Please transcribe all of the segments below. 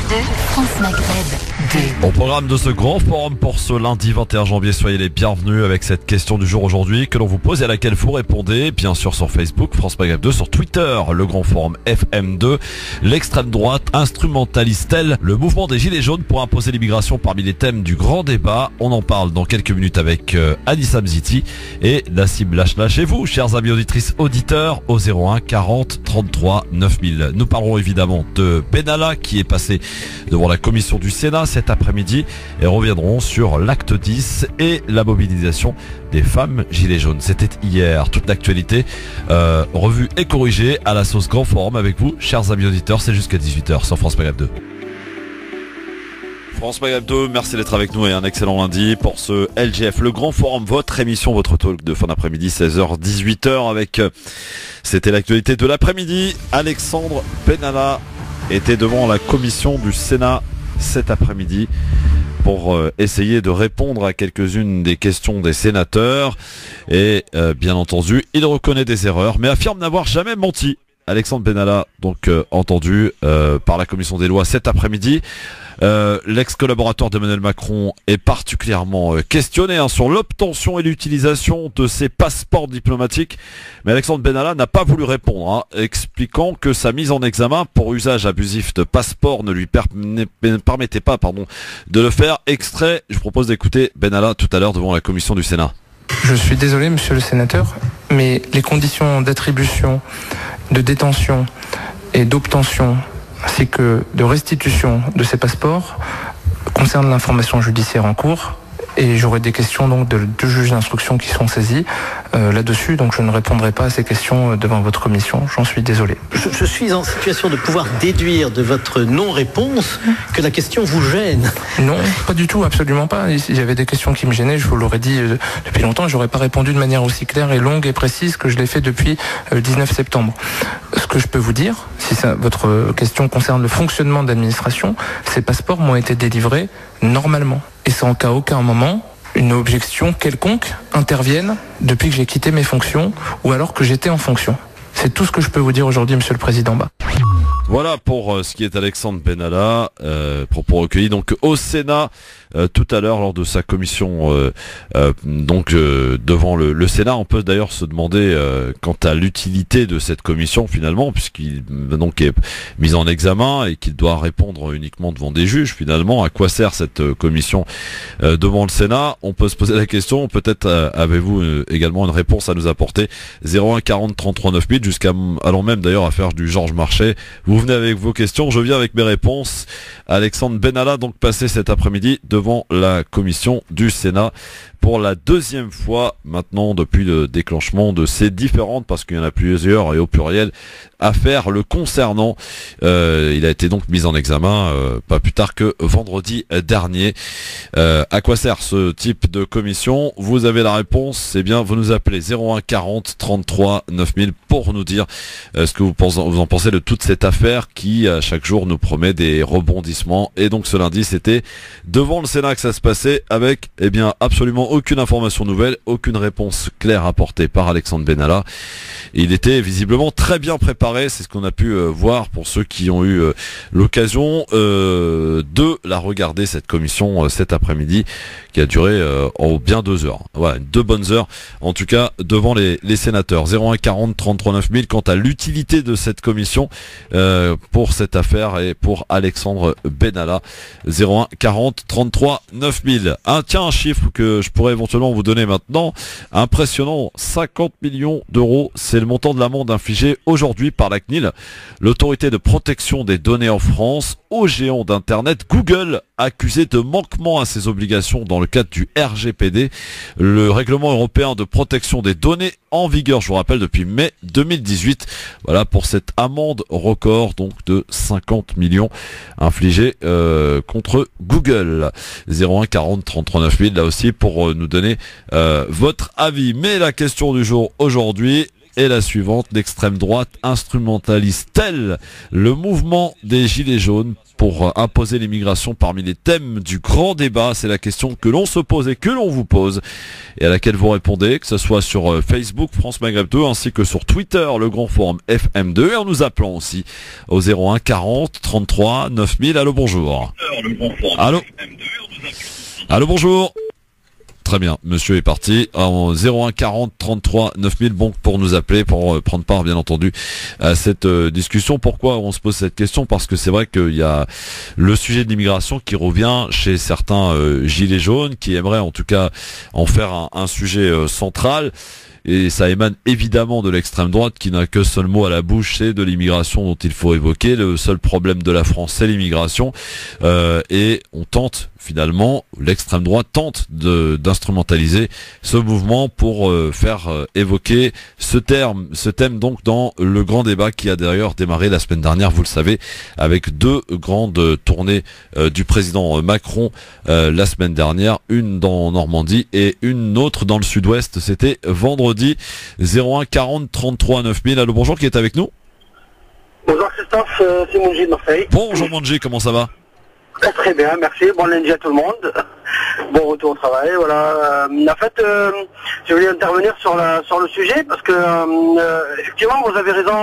France Maghreb 2. Au programme de ce grand forum pour ce lundi 21 janvier, soyez les bienvenus avec cette question du jour aujourd'hui que l'on vous pose et à laquelle vous répondez, bien sûr sur Facebook, France Maghreb 2, sur Twitter, le grand forum FM2. L'extrême droite instrumentalise-t-elle le mouvement des Gilets jaunes pour imposer l'immigration parmi les thèmes du grand débat? On en parle dans quelques minutes avec Anissa Mziti et Nassim Lachlache. Et vous, chers amis auditrices, auditeurs, au 01 40 33 9000. Nous parlerons évidemment de Benalla qui est passé devant la commission du Sénat cet après-midi et reviendrons sur l'acte 10 et la mobilisation des femmes Gilets jaunes. C'était hier. Toute l'actualité revue et corrigée à la sauce grand forum avec vous, chers amis auditeurs. C'est jusqu'à 18h sur France Maghreb 2. France Maghreb 2, merci d'être avec nous et un excellent lundi pour ce LGF, le grand forum, votre émission, votre talk de fin d'après-midi, 16h, 18h avec, c'était l'actualité de l'après-midi. Alexandre Benalla était devant la commission du Sénat cet après-midi pour essayer de répondre à quelques-unes des questions des sénateurs et bien entendu, il reconnaît des erreurs mais affirme n'avoir jamais menti. Alexandre Benalla, donc entendu par la commission des lois cet après-midi. L'ex-collaborateur d'Emmanuel Macron est particulièrement questionné sur l'obtention et l'utilisation de ses passeports diplomatiques. Mais Alexandre Benalla n'a pas voulu répondre, expliquant que sa mise en examen pour usage abusif de passeport ne lui permettait pas de le faire. Extrait, je vous propose d'écouter Benalla tout à l'heure devant la commission du Sénat. Je suis désolé, monsieur le sénateur, mais les conditions d'attribution, de détention et d'obtention ainsi que de restitution de ces passeports concernent l'information judiciaire en cours et j'aurai des questions donc de deux juges d'instruction qui sont saisis là-dessus, donc je ne répondrai pas à ces questions devant votre commission, j'en suis désolé. Je suis en situation de pouvoir déduire de votre non-réponse que la question vous gêne. Non, pas du tout, absolument pas. Il y avait des questions qui me gênaient, je vous l'aurais dit depuis longtemps, et j'aurais pas répondu de manière aussi claire et longue et précise que je l'ai fait depuis le 19 septembre. Ce que je peux vous dire, si votre question concerne le fonctionnement de l'administration, ces passeports m'ont été délivrés normalement. Et sans qu'à aucun moment, une objection quelconque intervienne depuis que j'ai quitté mes fonctions ou alors que j'étais en fonction. C'est tout ce que je peux vous dire aujourd'hui, monsieur le président Bas. Voilà pour ce qui est Alexandre Benalla, propos recueillis donc au Sénat tout à l'heure lors de sa commission devant le Sénat. On peut d'ailleurs se demander quant à l'utilité de cette commission finalement, puisqu'il donc est mis en examen et qu'il doit répondre uniquement devant des juges finalement. À quoi sert cette commission devant le Sénat? On peut se poser la question, peut-être avez-vous également une réponse à nous apporter. 01 40 33 9000 jusqu'à allant même d'ailleurs à faire du Georges Marchais. Vous venez avec vos questions, je viens avec mes réponses. Alexandre Benalla donc passé cet après-midi devant la commission du Sénat pour la deuxième fois maintenant depuis le déclenchement de ces différentes, parce qu'il y en a plusieurs et au pluriel, affaires le concernant. Il a été donc mis en examen pas plus tard que vendredi dernier. À quoi sert ce type de commission? Vous avez la réponse, eh bien vous nous appelez 01 40 33 9000 pour nous dire ce que vous en pensez de toute cette affaire qui à chaque jour nous promet des rebondissements. Et donc ce lundi c'était devant le Sénat que ça se passait avec absolument aucune information nouvelle, aucune réponse claire apportée par Alexandre Benalla. Il était visiblement très bien préparé, c'est ce qu'on a pu voir pour ceux qui ont eu l'occasion de la regarder, cette commission cet après-midi qui a duré en bien 2 heures. Voilà, 2 bonnes heures en tout cas devant les sénateurs. 01 40 33 9000 quant à l'utilité de cette commission pour cette affaire et pour Alexandre Benalla. 01 40 33 9000. Un chiffre que je pourrais éventuellement vous donner maintenant, impressionnant, 50 millions d'euros, c'est le montant de l'amende infligée aujourd'hui par la CNIL, l'autorité de protection des données en France, au géant d'internet Google, accusé de manquement à ses obligations dans le cadre du RGPD, le règlement européen de protection des données en vigueur, je vous rappelle, depuis mai 2018. Voilà pour cette amende record donc de 50 millions infligée contre Google. 01 40 33 9000 là aussi pour nous donner votre avis. Mais la question du jour aujourd'hui est la suivante. L'extrême droite instrumentalise-t-elle le mouvement des Gilets jaunes pour imposer l'immigration parmi les thèmes du grand débat? C'est la question que l'on se pose et que l'on vous pose et à laquelle vous répondez, que ce soit sur Facebook France Maghreb 2 ainsi que sur Twitter, le grand forum FM2 et en nous appelant aussi au 01 40 33 9000. Allô, bonjour. Allô. Allô, bonjour. Très bien, monsieur est parti en 01 40 33 9000, bon, pour nous appeler, pour prendre part bien entendu à cette discussion. Pourquoi on se pose cette question? Parce que c'est vrai qu'il y a le sujet de l'immigration qui revient chez certains gilets jaunes, qui aimeraient en tout cas en faire un sujet central. Et ça émane évidemment de l'extrême droite qui n'a que seul mot à la bouche, c'est de l'immigration dont il faut évoquer. Le seul problème de la France, c'est l'immigration. Et on tente finalement, l'extrême droite tente d'instrumentaliser ce mouvement pour faire évoquer ce thème donc dans le grand débat qui a d'ailleurs démarré la semaine dernière, vous le savez, avec deux grandes tournées du président Macron la semaine dernière, une dans Normandie et une autre dans le sud-ouest. C'était vendredi. 01 40 33 9000. Allô, bonjour, qui est avec nous? Bonjour Christophe, c'est Monji de Marseille. Bonjour Monji, comment ça va? Très bien, merci. Bon lundi à tout le monde. Bon retour au travail, voilà. En fait, je voulais intervenir sur le sujet parce que effectivement, vous avez raison.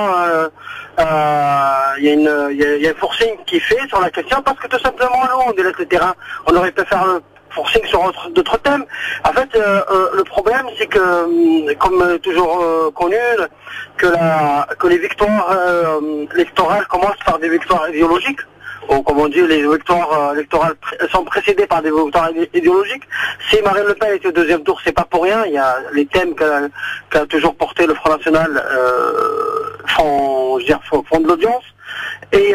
Il y a un forcing qui fait sur la question parce que tout simplement, nous, on délaisse le terrain. On aurait pu faire le forcing sur d'autres thèmes. En fait, le problème, c'est que, comme toujours connu, que les victoires électorales commencent par des victoires idéologiques. Ou comme on dit, les victoires électorales sont précédées par des victoires idéologiques. Si Marine Le Pen était au deuxième tour, c'est pas pour rien. Il y a les thèmes qu'a toujours porté le Front National font de l'audience. Et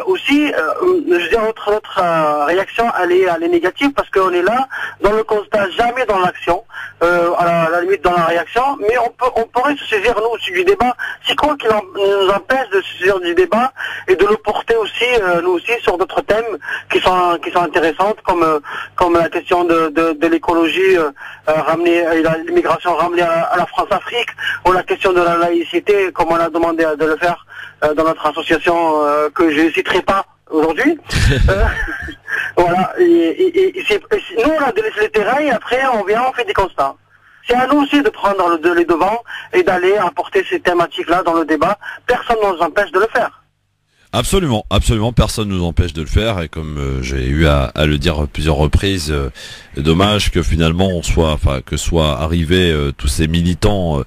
aussi, je veux dire, notre réaction, elle est négative parce qu'on est là dans le constat, jamais dans l'action, à la limite dans la réaction, mais on pourrait se saisir, nous, aussi du débat. C'est quoi qui nous empêche de se saisir du débat et de le porter aussi, nous aussi, sur d'autres thèmes qui sont intéressantes, comme la question de l'écologie, l'immigration ramenée à la France-Afrique, ou la question de la laïcité, comme on a demandé de le faire dans notre association que je ne citerai pas aujourd'hui. Voilà. Nous, on a délaissé le terrain et après, on fait des constats. C'est à nous aussi de prendre les devants et d'aller apporter ces thématiques-là dans le débat. Personne ne nous empêche de le faire. Absolument, absolument, personne ne nous empêche de le faire et comme j'ai eu à le dire plusieurs reprises, dommage que finalement que soient arrivés tous ces militants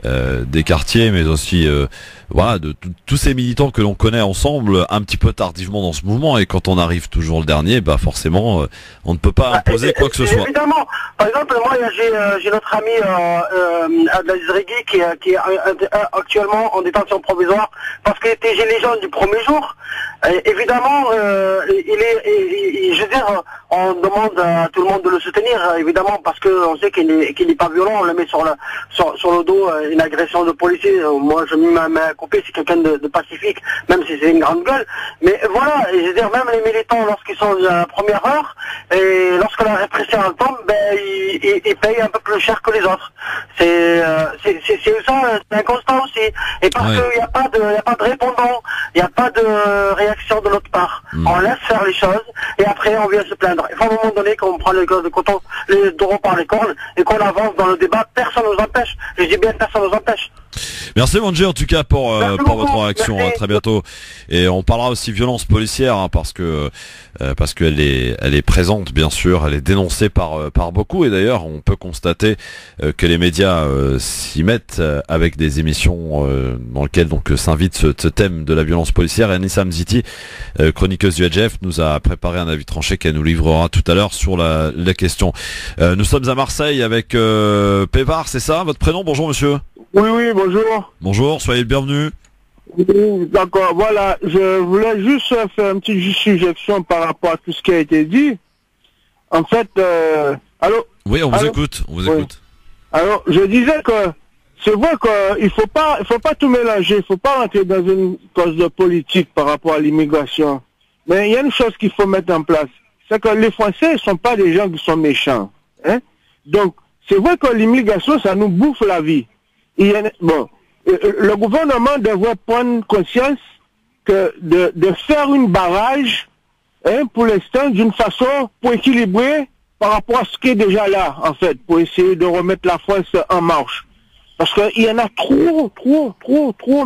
des quartiers, mais aussi voilà, de tous ces militants que l'on connaît ensemble un petit peu tardivement dans ce mouvement, et quand on arrive toujours le dernier, bah forcément on ne peut pas imposer quoi que ce soit. Évidemment, par exemple, moi j'ai notre ami Abdelaziz Regui qui est actuellement en détention provisoire parce qu'il était gilet jaune du premier jour. Évidemment, je veux dire, on demande à tout le monde de le soutenir, évidemment, parce qu'on sait qu'il n'est pas violent, on le met sur le dos une agression de policier. Moi, je mets ma main à couper, c'est quelqu'un de pacifique, même si c'est une grande gueule. Mais voilà, je veux dire, même les militants, lorsqu'ils sont à la première heure, et lorsque la répression tombe, ben, ils payent un peu plus cher que les autres. C'est ça, c'est un constat aussi. Et parce qu'il n'y a pas de répondant, il n'y a pas de réaction de notre part. On laisse faire les choses, et après on vient se plaindre. Il faut à un moment donné qu'on prend les taureaux par les cornes, et qu'on avance dans le débat, personne ne nous empêche. Je dis bien, personne ne nous empêche. Merci Monji en tout cas pour votre réaction. À très bientôt. Et on parlera aussi violence policière, hein, parce qu'elle est présente, bien sûr, elle est dénoncée par beaucoup, et d'ailleurs on peut constater que les médias s'y mettent avec des émissions dans lesquelles donc s'invite ce thème de la violence policière. Et Anissa Mziti, chroniqueuse du HF, nous a préparé un avis tranché qu'elle nous livrera tout à l'heure sur la question. Nous sommes à Marseille avec Pévar, c'est ça votre prénom? Bonjour monsieur. Oui, bonjour. Bonjour, soyez le bienvenu. Oui, d'accord, voilà, je voulais juste faire une petite suggestion par rapport à tout ce qui a été dit. En fait, allô? Oui, on vous écoute, écoute. Alors, je disais que c'est vrai qu'il faut pas tout mélanger, il faut pas rentrer dans une cause de politique par rapport à l'immigration. Mais il y a une chose qu'il faut mettre en place, c'est que les Français ne sont pas des gens qui sont méchants. Hein? Donc, c'est vrai que l'immigration, ça nous bouffe la vie. Le gouvernement devrait prendre conscience que de faire une barrage, pour l'instant, d'une façon pour équilibrer par rapport à ce qui est déjà là, en fait, pour essayer de remettre la France en marche. Parce qu'il y en a trop,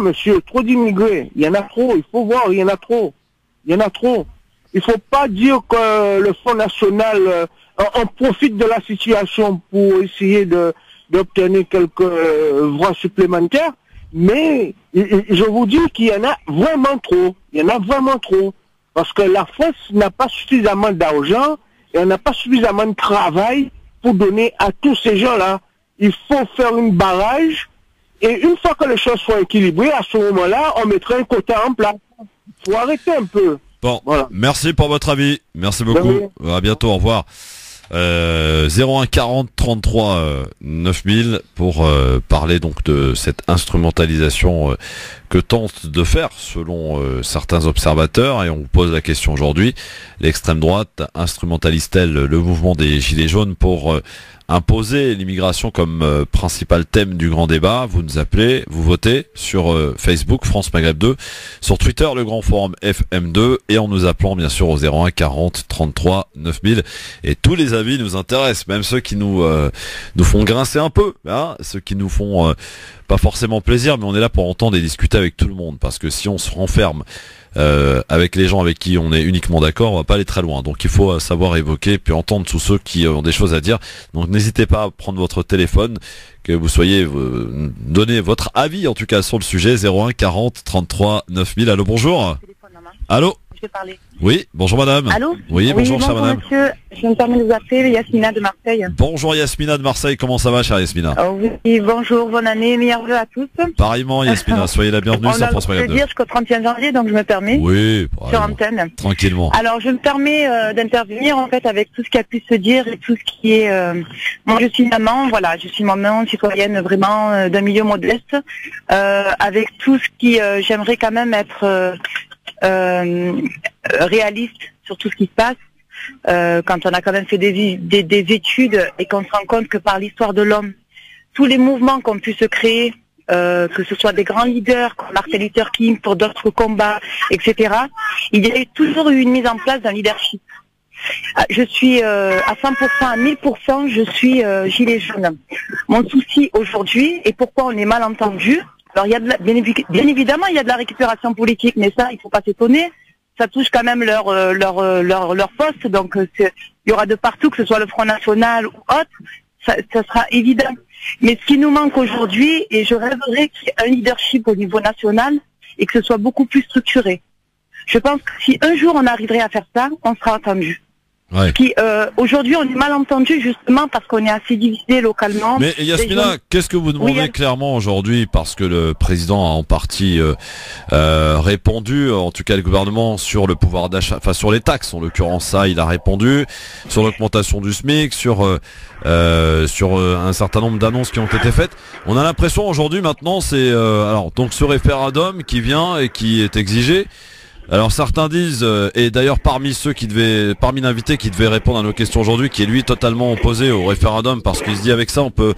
monsieur, trop d'immigrés. Il y en a trop, il faut voir, il y en a trop. Il ne faut pas dire que le Front National on profite de la situation pour essayer d'obtenir quelques voix supplémentaires, mais je vous dis qu'il y en a vraiment trop. Il y en a vraiment trop. Parce que la France n'a pas suffisamment d'argent et on n'a pas suffisamment de travail pour donner à tous ces gens-là. Il faut faire une barrage et une fois que les choses sont équilibrées, à ce moment-là, on mettra un quota en place. Il faut arrêter un peu. Bon, voilà. Merci pour votre avis. Merci beaucoup. À bientôt, au revoir. 01 40 33 9000 pour parler donc de cette instrumentalisation que tente de faire selon certains observateurs, et on vous pose la question aujourd'hui: l'extrême droite instrumentalise-t-elle le mouvement des Gilets jaunes pour imposer l'immigration comme principal thème du grand débat? Vous nous appelez, vous votez sur Facebook France Maghreb 2, sur Twitter le Grand Forum FM2, et en nous appelant bien sûr au 01 40 33 9000. Et tous les avis nous intéressent, même ceux qui nous font grincer un peu, hein, ceux qui nous font pas forcément plaisir, mais on est là pour entendre et discuter avec tout le monde, parce que si on se renferme avec les gens avec qui on est uniquement d'accord, on va pas aller très loin. Donc il faut savoir évoquer puis entendre tous ceux qui ont des choses à dire. Donc n'hésitez pas à prendre votre téléphone, que vous soyez donner votre avis en tout cas sur le sujet. 01 40 33 9000. Allô, bonjour. Allô. Parler. Oui, bonjour madame. Allô. Oui, bonjour chère madame. Monsieur, je me permets de vous appeler, Yasmina de Marseille. Bonjour Yasmina de Marseille, comment ça va chère Yasmina? Oui, bonjour, bonne année, meilleurs vœux à tous. Pareillement Yasmina, soyez la bienvenue sur France Maghreb 2. On a le dire jusqu'au 31 janvier, donc je me permets. Oui, sur antenne. Tranquillement. Alors je me permets d'intervenir en fait avec tout ce qui a pu se dire et tout ce qui est... Moi je suis maman, voilà, je suis maman, citoyenne vraiment d'un milieu modeste, avec tout ce qui j'aimerais quand même être... réaliste sur tout ce qui se passe, quand on a quand même fait des études et qu'on se rend compte que par l'histoire de l'homme, tous les mouvements qui ont pu se créer, que ce soit des grands leaders comme Martin Luther King pour d'autres combats, etc., il y a toujours eu une mise en place d'un leadership. Je suis à 100%, à 1000%, je suis gilet jaune. Mon souci aujourd'hui, et pourquoi on est mal entendu, alors il y a bien évidemment il y a de la récupération politique, mais ça il faut pas s'étonner, ça touche quand même leur poste, donc il y aura de partout, que ce soit le Front National ou autre, ça sera évident. Mais ce qui nous manque aujourd'hui, et je rêverais qu'il y ait un leadership au niveau national et que ce soit beaucoup plus structuré. Je pense que si un jour on arriverait à faire ça, on sera entendu. Ouais. Aujourd'hui, on est mal entendu justement parce qu'on est assez divisé localement. Mais Yasmina, qu'est-ce que vous demandez clairement aujourd'hui? Parce que le président a en partie répondu, en tout cas le gouvernement, sur le pouvoir d'achat, enfin sur les taxes, en l'occurrence ça, il a répondu, sur l'augmentation du SMIC, sur un certain nombre d'annonces qui ont été faites. On a l'impression aujourd'hui maintenant, c'est alors donc ce référendum qui vient et qui est exigé. Alors certains disent, et d'ailleurs parmi l'invité qui devait répondre à nos questions aujourd'hui, qui est lui totalement opposé au référendum parce qu'il se dit avec ça on peut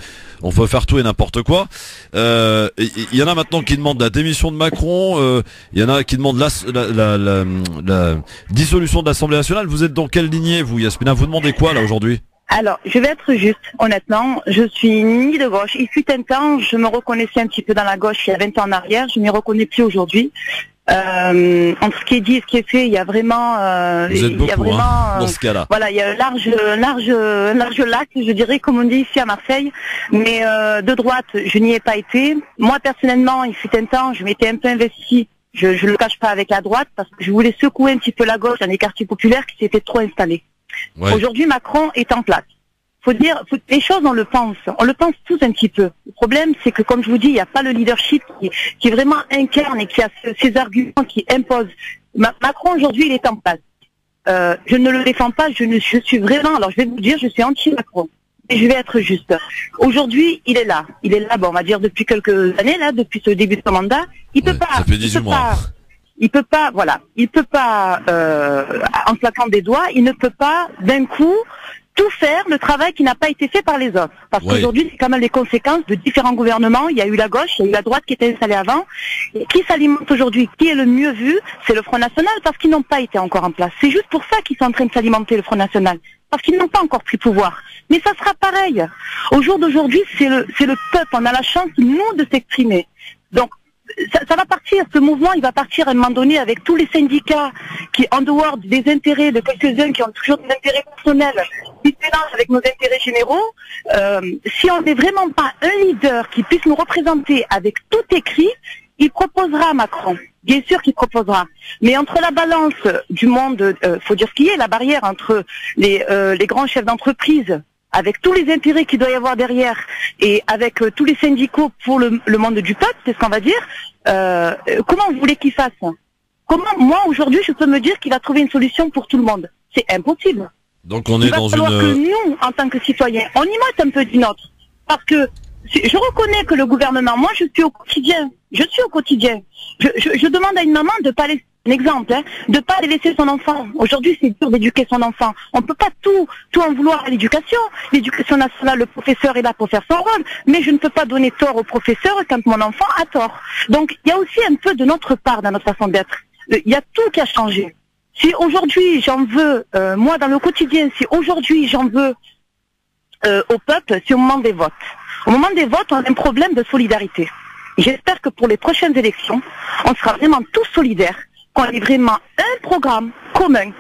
faire tout et n'importe quoi. Il y en a maintenant qui demandent la démission de Macron, il y en a qui demandent la dissolution de l'Assemblée nationale. Vous êtes dans quelle lignée vous, Yasmina? Vous demandez quoi là aujourd'hui? Alors, je vais être juste, honnêtement, je suis ni de gauche. Il fut un temps, je me reconnaissais un petit peu dans la gauche il y a 20 ans en arrière, je ne m'y reconnais plus aujourd'hui. Entre ce qui est dit et ce qui est fait, il y a vraiment, vous êtes beaucoup, dans ce cas-là. Voilà, il y a un large lac, je dirais, comme on dit ici à Marseille. Mais de droite, je n'y ai pas été. Moi, personnellement, il fut un temps, je m'étais un peu investie. Je le cache pas avec la droite parce que je voulais secouer un petit peu la gauche dans les quartiers populaires qui s'étaient trop installés. Ouais. Aujourd'hui, Macron est en place. Faut dire, les choses, on le pense tous un petit peu. Le problème, c'est que, comme je vous dis, il n'y a pas le leadership qui vraiment incarne et qui a ces arguments qui imposent. Macron, aujourd'hui, il est en place. Je ne le défends pas, je suis vraiment, alors je vais vous dire, je suis anti-Macron. Et je vais être juste. Aujourd'hui, il est là, bon, on va dire depuis quelques années, là, depuis ce début de son mandat. Il peut pas. Ça fait 18 mois. Il peut pas, voilà. Il peut pas, en claquant des doigts, il ne peut pas, d'un coup, tout faire le travail qui n'a pas été fait par les autres. Parce qu'aujourd'hui, c'est quand même les conséquences de différents gouvernements. Il y a eu la gauche, il y a eu la droite qui était installée avant. Et qui s'alimente aujourd'hui, qui est le mieux vu, c'est le Front National, parce qu'ils n'ont pas été encore en place. C'est juste pour ça qu'ils sont en train de s'alimenter, le Front National. Parce qu'ils n'ont pas encore pris pouvoir. Mais ça sera pareil. Au jour d'aujourd'hui, c'est le peuple. On a la chance, nous, de s'exprimer. Donc, ça va partir, ce mouvement, il va partir à un moment donné avec tous les syndicats qui, en dehors des intérêts de quelques-uns qui ont toujours des intérêts personnels, qui se mélangent avec nos intérêts généraux. Si on n'est vraiment pas un leader qui puisse nous représenter avec tout écrit, il proposera Macron. Bien sûr qu'il proposera. Mais entre la balance du monde, faut dire ce qu'il y a, la barrière entre les grands chefs d'entreprise, avec tous les intérêts qu'il doit y avoir derrière, et avec tous les syndicats pour le monde du peuple, c'est ce qu'on va dire, comment vous voulez qu'il fasse? Comment, moi, aujourd'hui, je peux me dire qu'il va trouver une solution pour tout le monde? C'est impossible. Donc on est dans une... que nous, en tant que citoyens, on y mette un peu du nôtre. Parce que je reconnais que le gouvernement, moi, je suis au quotidien. Je demande à une maman de pas laisser un exemple, de pas laisser son enfant. Aujourd'hui, c'est dur d'éduquer son enfant. On peut pas tout en vouloir à l'éducation. L'éducation nationale, le professeur est là pour faire son rôle, mais je ne peux pas donner tort au professeur quand mon enfant a tort. Donc, il y a aussi un peu de notre part dans notre façon d'être. Il y a tout qui a changé. Si aujourd'hui j'en veux, moi dans le quotidien, si aujourd'hui j'en veux au peuple, c'est au moment des votes. Au moment des votes, on a un problème de solidarité. J'espère que pour les prochaines élections, on sera vraiment tous solidaires, qu'on ait vraiment un programme commun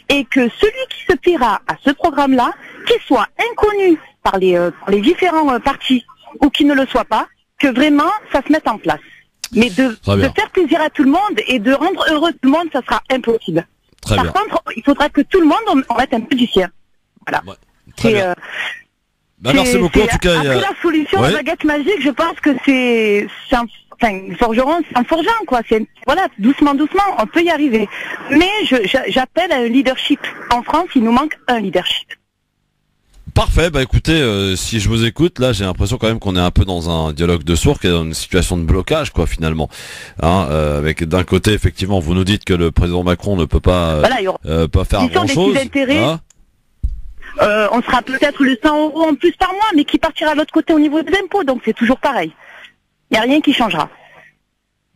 et que celui qui se pliera à ce programme-là, qu'il soit inconnu par les différents partis ou qu'il ne le soit pas, que vraiment ça se mette en place. Mais de faire plaisir à tout le monde et de rendre heureux tout le monde, ça sera impossible. Par contre, il faudra que tout le monde en mette un peu du sien. Voilà. Ouais, très bien. Merci beaucoup en tout cas. Après la solution, la baguette magique, je pense que c'est un forgeron, c'est un forgeant quoi. Voilà, doucement, on peut y arriver. Mais j'appelle à un leadership. En France, il nous manque un leadership. Parfait, écoutez, si je vous écoute, là j'ai l'impression quand même qu'on est un peu dans un dialogue de sourds, dans une situation de blocage quoi finalement. Avec d'un côté effectivement vous nous dites que le président Macron ne peut pas pas faire grand chose. On sera peut-être le 100 € en plus par mois, mais qui partira de l'autre côté au niveau des impôts, donc c'est toujours pareil. Il n'y a rien qui changera.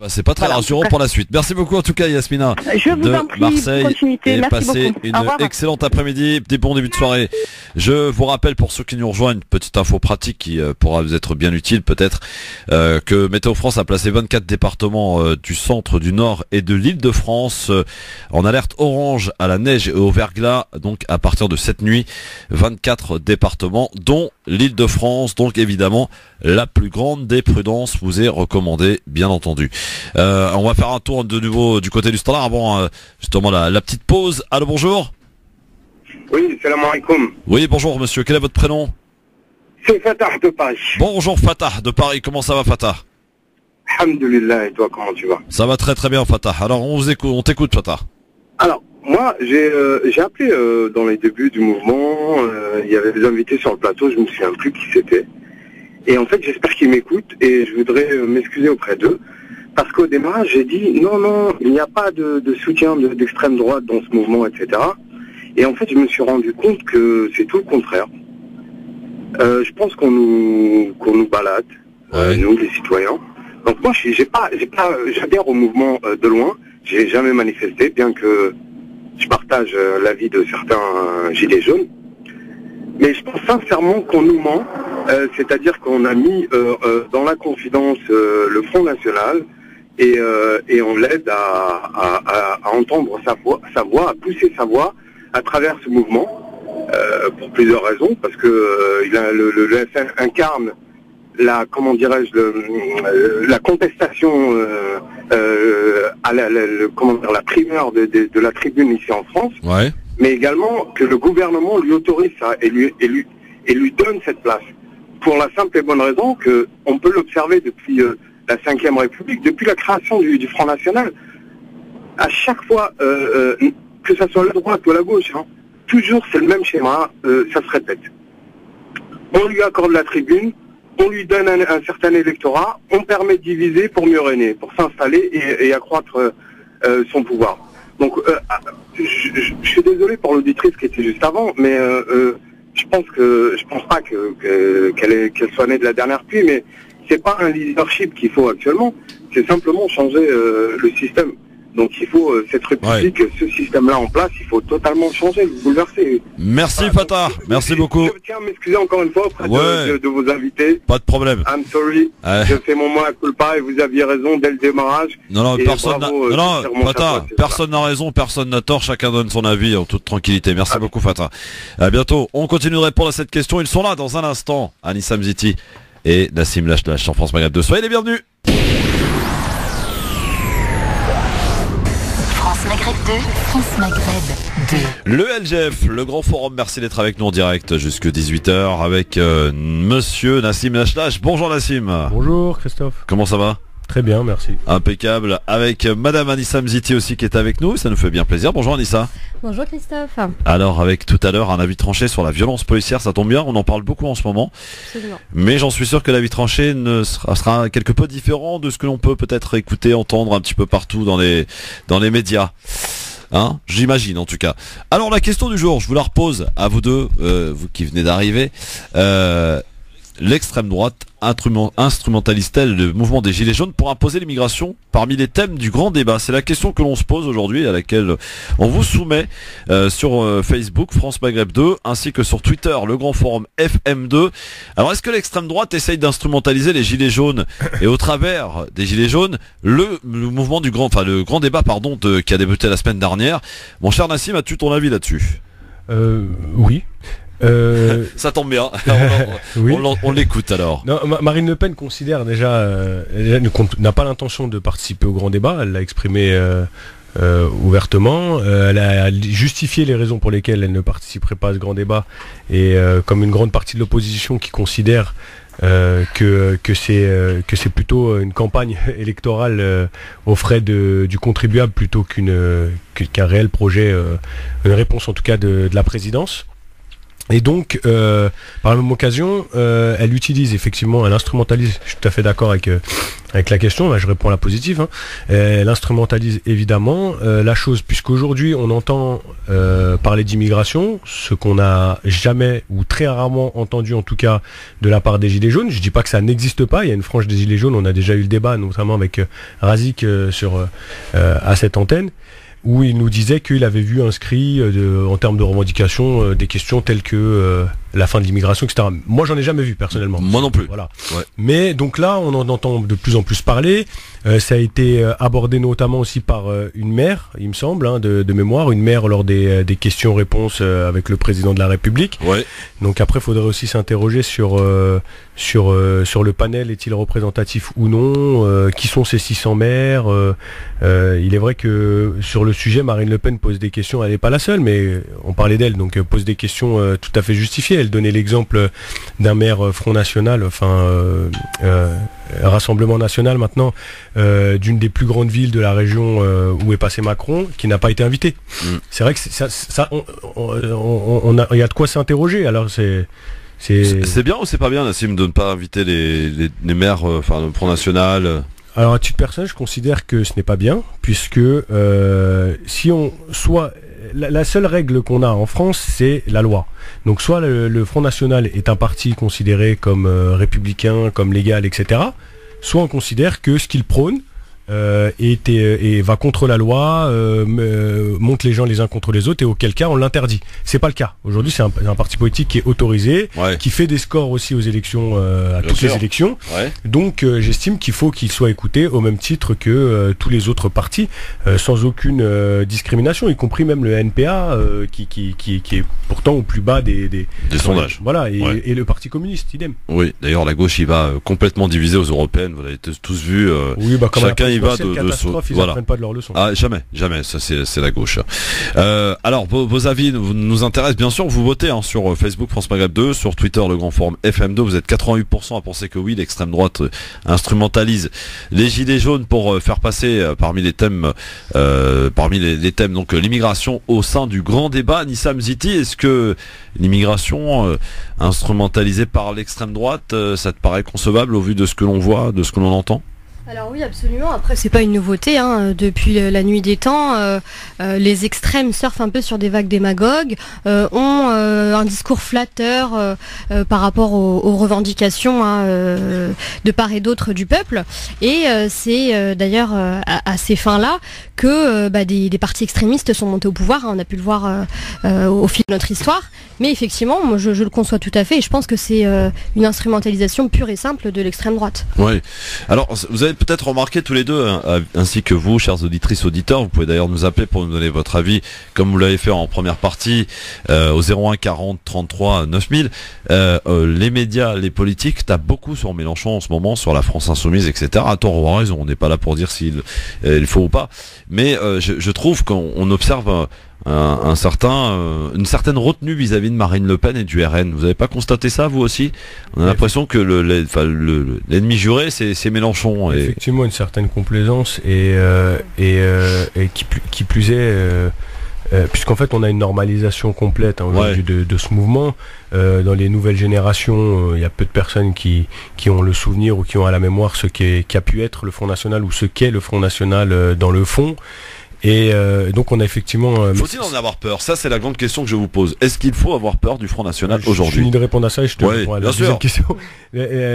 C'est pas très rassurant pour la suite. Merci beaucoup en tout cas Yasmina. Je vous en prie, Marseille, continuité. Merci passez beaucoup. une excellente après-midi, des bons débuts de soirée. Je vous rappelle pour ceux qui nous rejoignent, une petite info pratique qui pourra vous être bien utile peut-être, que Météo France a placé 24 départements du centre, du nord et de l'Île-de-France en alerte orange à la neige et au verglas, donc à partir de cette nuit, 24 départements dont l'Île-de-France, donc évidemment la plus grande des prudences vous est recommandée bien entendu. On va faire un tour de nouveau du côté du standard avant justement la petite pause. Allô, bonjour. Oui, salam alaikum. Oui, bonjour monsieur, quel est votre prénom? C'est Fatah de Paris. Bonjour Fatah de Paris, comment ça va Fatah? Alhamdulillah, et toi comment tu vas? Ça va très très bien Fatah. Alors on t'écoute Fatah. Alors, moi j'ai appelé dans les débuts du mouvement, il y avait des invités sur le plateau, je me souviens plus qui c'était. Et en fait j'espère qu'ils m'écoutent et je voudrais m'excuser auprès d'eux. Parce qu'au démarrage, j'ai dit non, il n'y a pas de soutien d'extrême droite dans ce mouvement, etc. Et en fait, je me suis rendu compte que c'est tout le contraire. Je pense qu'on nous balade, nous les citoyens. Donc moi, j'adhère au mouvement de loin. J'ai jamais manifesté, bien que je partage l'avis de certains gilets jaunes. Mais je pense sincèrement qu'on nous ment, c'est-à-dire qu'on a mis dans la confidence le Front National. Et on l'aide à entendre sa voix, à pousser sa voix à travers ce mouvement, pour plusieurs raisons, parce que le FN incarne la contestation à la primeur de la tribune ici en France, mais également que le gouvernement lui autorise ça et lui donne cette place, pour la simple et bonne raison que on peut l'observer depuis la 5e République, depuis la création du Front National, à chaque fois, que ça soit la droite ou la gauche, toujours c'est le même schéma, ça se répète. On lui accorde la tribune, on lui donne un certain électorat, on permet de diviser pour mieux régner, pour s'installer et accroître son pouvoir. Donc, je suis désolé pour l'auditrice qui était juste avant, mais je pense pas qu'elle soit née de la dernière pluie, mais c'est pas un leadership qu'il faut actuellement. C'est simplement changer le système. Donc il faut cette république, ce système-là en place, il faut totalement changer, le bouleverser. Merci Fatah, merci beaucoup. Je tiens à m'excuser encore une fois auprès de vos invités. Pas de problème. I'm sorry, je fais mon mea culpa et vous aviez raison dès le démarrage. Non, personne n'a raison, personne n'a tort, chacun donne son avis en toute tranquillité. Merci beaucoup Fatah. À bientôt. On continue de répondre à cette question. Ils sont là dans un instant, Anissa Mziti et Nassim Lachlach sur France Maghreb 2. Soyez les bienvenus. Maghreb 2, France Maghreb 2. Le LGF, le grand forum, merci d'être avec nous en direct jusque 18h avec monsieur Nassim Lachlach. Bonjour Nassim. Bonjour Christophe. Comment ça va ? Très bien, merci. Impeccable. Avec madame Anissa Mziti aussi qui est avec nous, ça nous fait bien plaisir. Bonjour Anissa. Bonjour Christophe. Alors avec tout à l'heure un avis tranché sur la violence policière, ça tombe bien, on en parle beaucoup en ce moment. Absolument. Mais j'en suis sûr que l'avis tranché sera quelque peu différent de ce que l'on peut peut-être écouter, entendre un petit peu partout dans les médias. Hein, j'imagine en tout cas. Alors la question du jour, je vous la repose à vous deux, vous qui venez d'arriver. L'extrême droite instrumentalise-t-elle le mouvement des Gilets jaunes pour imposer l'immigration parmi les thèmes du grand débat? C'est la question que l'on se pose aujourd'hui, à laquelle on vous soumet sur Facebook, France Maghreb 2, ainsi que sur Twitter, le grand forum FM2. Alors est-ce que l'extrême droite essaye d'instrumentaliser les Gilets jaunes et au travers des Gilets jaunes, le mouvement du grand, enfin le grand débat qui a débuté la semaine dernière? Mon cher Nassim, as-tu ton avis là-dessus? Oui. Ça tombe bien. Oui. On l'écoute alors. Non, Marine Le Pen considère déjà, n'a pas l'intention de participer au grand débat. Elle l'a exprimé ouvertement. Elle a justifié les raisons pour lesquelles elle ne participerait pas à ce grand débat. Et comme une grande partie de l'opposition qui considère que c'est plutôt une campagne électorale aux frais du contribuable plutôt qu'un réel projet, une réponse en tout cas de la présidence. Et donc, par la même occasion, elle utilise effectivement, elle instrumentalise, je suis tout à fait d'accord avec la question, là je réponds à la positive, hein, elle instrumentalise évidemment la chose, puisqu'aujourd'hui on entend parler d'immigration, ce qu'on n'a jamais ou très rarement entendu en tout cas de la part des Gilets jaunes. Je dis pas que ça n'existe pas, il y a une frange des Gilets jaunes, on a déjà eu le débat notamment avec Razik à cette antenne, où il nous disait qu'il avait vu inscrit en termes de revendications des questions telles que la fin de l'immigration, etc. Moi, j'en ai jamais vu personnellement. Moi non plus. Voilà. Ouais. Mais donc là, on en entend de plus en plus parler. Ça a été abordé notamment aussi par une maire, il me semble, hein, de mémoire, une maire lors des questions-réponses avec le président de la République. Ouais. Donc après, il faudrait aussi s'interroger sur le panel, est-il représentatif ou non, qui sont ces 600 maires. Il est vrai que sur le sujet, Marine Le Pen pose des questions, elle n'est pas la seule, mais on parlait d'elle, donc pose des questions tout à fait justifiées. Elle donnait l'exemple d'un maire Front National, Rassemblement National maintenant, d'une des plus grandes villes de la région où est passé Macron, qui n'a pas été invité. C'est vrai que il y a de quoi s'interroger. Alors c'est bien ou c'est pas bien, Nassim, de ne pas inviter les maires, le Front National? Alors à titre personnel, je considère que ce n'est pas bien, puisque la seule règle qu'on a en France, c'est la loi. Donc soit le Front National est un parti considéré comme républicain, comme légal, etc. Soit on considère que ce qu'il prône et va contre la loi, monte les gens les uns contre les autres, et auquel cas on l'interdit. C'est pas le cas. Aujourd'hui, c'est un parti politique qui est autorisé, qui fait des scores aussi aux élections, les élections. Ouais. Donc j'estime qu'il faut qu'il soit écouté au même titre que tous les autres partis, sans aucune discrimination, y compris même le NPA, qui est pourtant au plus bas des sondages. Voilà, et le Parti communiste, idem. Oui, d'ailleurs la gauche il va complètement divisé aux européennes, vous l'avez tous vu. Oui, chacun il va ils apprennent pas de leur leçon. Ah, jamais, ça c'est la gauche. Alors vos avis nous intéressent bien sûr, vous votez sur Facebook France Maghreb 2, sur Twitter le grand forum FM2, vous êtes 88% à penser que oui, l'extrême droite instrumentalise les gilets jaunes pour faire passer parmi les thèmes donc l'immigration au sein du grand débat. Anissa Mziti, est-ce que l'immigration instrumentalisée par l'extrême droite, ça te paraît concevable au vu de ce que l'on voit, de ce que l'on entend? Alors oui, absolument. Après, c'est pas une nouveauté. Depuis la nuit des temps, les extrêmes surfent un peu sur des vagues démagogues, ont un discours flatteur par rapport aux revendications de part et d'autre du peuple. Et c'est d'ailleurs à ces fins-là que des partis extrémistes sont montés au pouvoir. On a pu le voir au fil de notre histoire. Mais effectivement, moi, je le conçois tout à fait. Et je pense que c'est une instrumentalisation pure et simple de l'extrême droite. Oui. Alors, vous avez peut-être remarqué tous les deux, ainsi que vous, chers auditrices, auditeurs, vous pouvez d'ailleurs nous appeler pour nous donner votre avis, comme vous l'avez fait en première partie, au 01 40 33 9000. Les médias, les politiques tapent beaucoup sur Mélenchon en ce moment, sur la France Insoumise, etc. À tort ou à raison, on n'est pas là pour dire s'il faut ou pas. Mais je trouve qu'on observe une certaine retenue vis-à-vis de Marine Le Pen et du RN. Vous n'avez pas constaté ça, vous aussi? On a l'impression que l'ennemi juré, c'est Mélenchon. Et... Effectivement, une certaine complaisance et qui plus est, puisqu'en fait on a une normalisation complète aujourd'hui de ce mouvement. Dans les nouvelles générations, il y a peu de personnes qui ont le souvenir ou qui ont à la mémoire ce qu'a pu être le Front National ou ce qu'est le Front National dans le fond. Et donc on a effectivement... Faut-il en avoir peur? Ça, c'est la grande question que je vous pose. Est-ce qu'il faut avoir peur du Front National aujourd'hui? Je finis de répondre à ça et je te réponds à la deuxième question.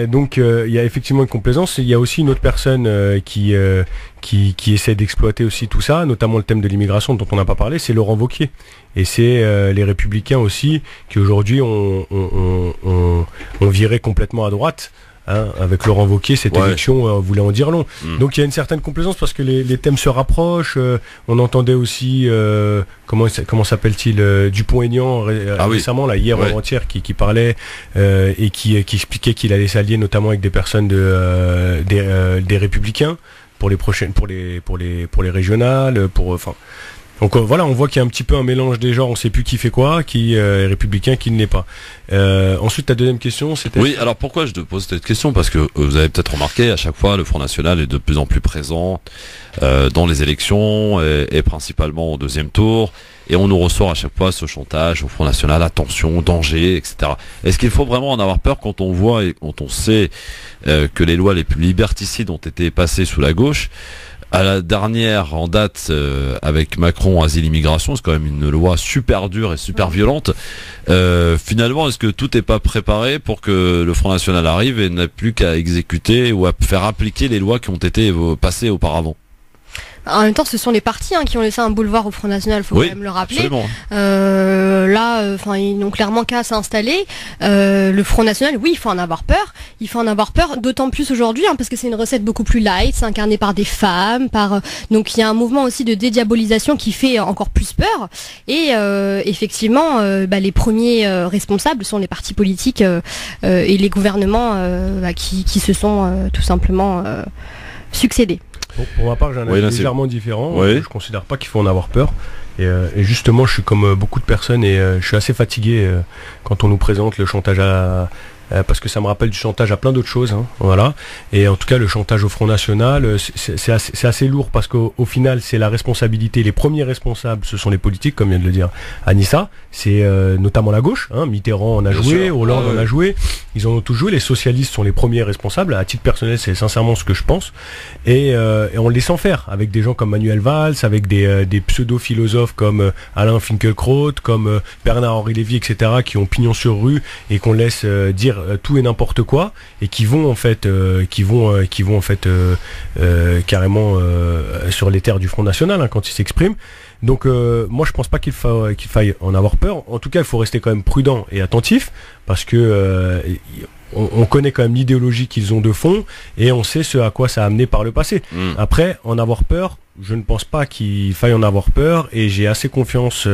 Donc il y a effectivement une complaisance. Il y a aussi une autre personne qui essaie d'exploiter aussi tout ça, notamment le thème de l'immigration dont on n'a pas parlé, c'est Laurent Wauquiez. Et c'est les Républicains aussi qui aujourd'hui ont viré complètement à droite. Avec Laurent Wauquiez, cette élection voulait en dire long. Donc il y a une certaine complaisance parce que les thèmes se rapprochent. On entendait aussi comment s'appelle-t-il, Dupont-Aignan récemment, là, hier ou avant-hier, qui parlait et qui expliquait qu'il allait s'allier notamment avec des personnes des Républicains pour les prochaines, pour les régionales, donc voilà, on voit qu'il y a un petit peu un mélange des genres, on sait plus qui fait quoi, qui est républicain, qui ne l'est pas. Ensuite, ta deuxième question, c'était... Oui, alors pourquoi je te pose cette question? Parce que vous avez peut-être remarqué, à chaque fois, le Front National est de plus en plus présent dans les élections, et principalement au deuxième tour, et on nous ressort à chaque fois ce chantage au Front National, attention, danger, etc. Est-ce qu'il faut vraiment en avoir peur quand on voit et quand on sait que les lois les plus liberticides ont été passées sous la gauche? À la dernière en date avec Macron, asile-immigration, c'est quand même une loi super dure et super violente. Finalement, est-ce que tout n'est pas préparé pour que le Front National arrive et n'a plus qu'à exécuter ou à faire appliquer les lois qui ont été passées auparavant? En même temps, ce sont les partis qui ont laissé un boulevard au Front National, faut quand même le rappeler. Ils n'ont clairement qu'à s'installer. Le Front National, oui, il faut en avoir peur. Il faut en avoir peur, d'autant plus aujourd'hui, parce que c'est une recette beaucoup plus light, c'est incarné par des femmes, donc il y a un mouvement aussi de dédiabolisation qui fait encore plus peur. Et effectivement, les premiers responsables sont les partis politiques et les gouvernements qui se sont tout simplement succédés. Pour ma part, j'ai un avis légèrement différent. Je considère pas qu'il faut en avoir peur. Et justement, je suis comme beaucoup de personnes et je suis assez fatigué quand on nous présente le chantage parce que ça me rappelle du chantage à plein d'autres choses, voilà. Et en tout cas, le chantage au Front National, c'est assez lourd parce qu'au final, c'est la responsabilité. Les premiers responsables, ce sont les politiques, comme vient de le dire Anissa. C'est notamment la gauche. Mitterrand en a joué, Hollande en a joué. Ils en ont tous joué. Les socialistes sont les premiers responsables. À titre personnel, c'est sincèrement ce que je pense. Et on les sent faire avec des gens comme Manuel Valls, avec des pseudo-philosophes comme Alain Finkielkraut, comme Bernard-Henri Lévy, etc., qui ont pignon sur rue et qu'on laisse dire tout et n'importe quoi et qui vont carrément sur les terres du Front National quand ils s'expriment. Donc moi je pense pas qu'il faille en avoir peur. En tout cas, il faut rester quand même prudent et attentif parce que on connaît quand même l'idéologie qu'ils ont de fond et on sait ce à quoi ça a amené par le passé. Après, en avoir peur, je ne pense pas qu'il faille en avoir peur et j'ai assez confiance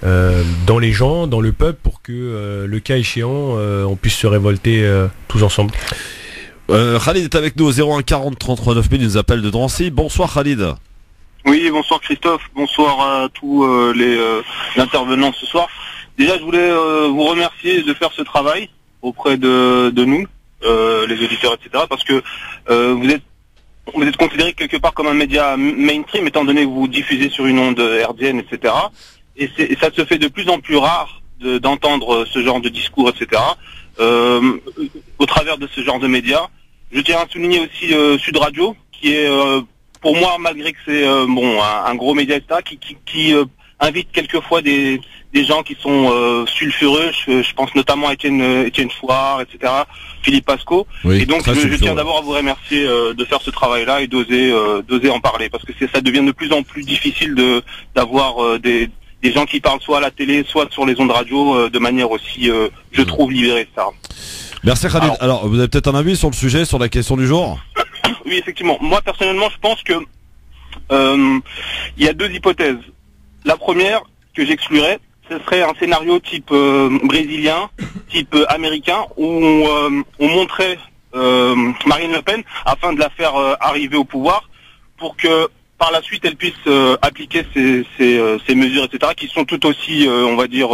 dans les gens, dans le peuple pour que le cas échéant, on puisse se révolter tous ensemble. Khalid est avec nous au 01 40 33 9000, il nous appelle de Drancy. Bonsoir Khalid. Oui, bonsoir Christophe, bonsoir à tous les intervenants ce soir. Déjà, je voulais vous remercier de faire ce travail auprès de nous, les auditeurs, etc. Parce que vous êtes considéré quelque part comme un média mainstream, étant donné que vous diffusez sur une onde hertzienne, etc. Et ça se fait de plus en plus rare d'entendre ce genre de discours, etc. Au travers de ce genre de médias. Je tiens à souligner aussi Sud Radio, qui est pour moi, malgré que c'est un gros média, etc., qui invite quelquefois des gens qui sont sulfureux. Je pense notamment à Étienne Fouard, etc., Philippe Pasco. Oui, et donc je tiens d'abord à vous remercier de faire ce travail-là et d'oser en parler, parce que ça devient de plus en plus difficile d'avoir des gens qui parlent soit à la télé, soit sur les ondes radio de manière aussi, je trouve, libérée, ça. Merci Khalid. Alors, vous avez peut-être un avis sur le sujet, sur la question du jour? Oui, effectivement. Moi, personnellement, je pense que il y a deux hypothèses. La première, que j'exclurais, ce serait un scénario type brésilien, type américain, où on montrait Marine Le Pen afin de la faire arriver au pouvoir, pour que par la suite elle puisse appliquer ces mesures, etc., qui sont tout aussi, on va dire,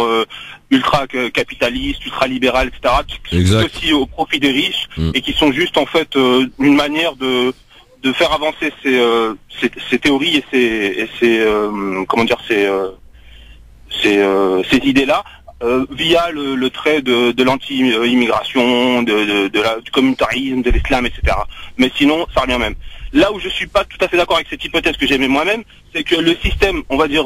ultra capitalistes, ultra libérales, etc., qui sont tout aussi au profit des riches, et qui sont juste en fait une manière de faire avancer ces théories et ces idées-là via le trait de l'anti-immigration, du communautarisme, de l'islam, etc. Mais sinon, ça revient même. Là où je suis pas tout à fait d'accord avec cette hypothèse que j'aimais moi-même, c'est que le système, on va dire,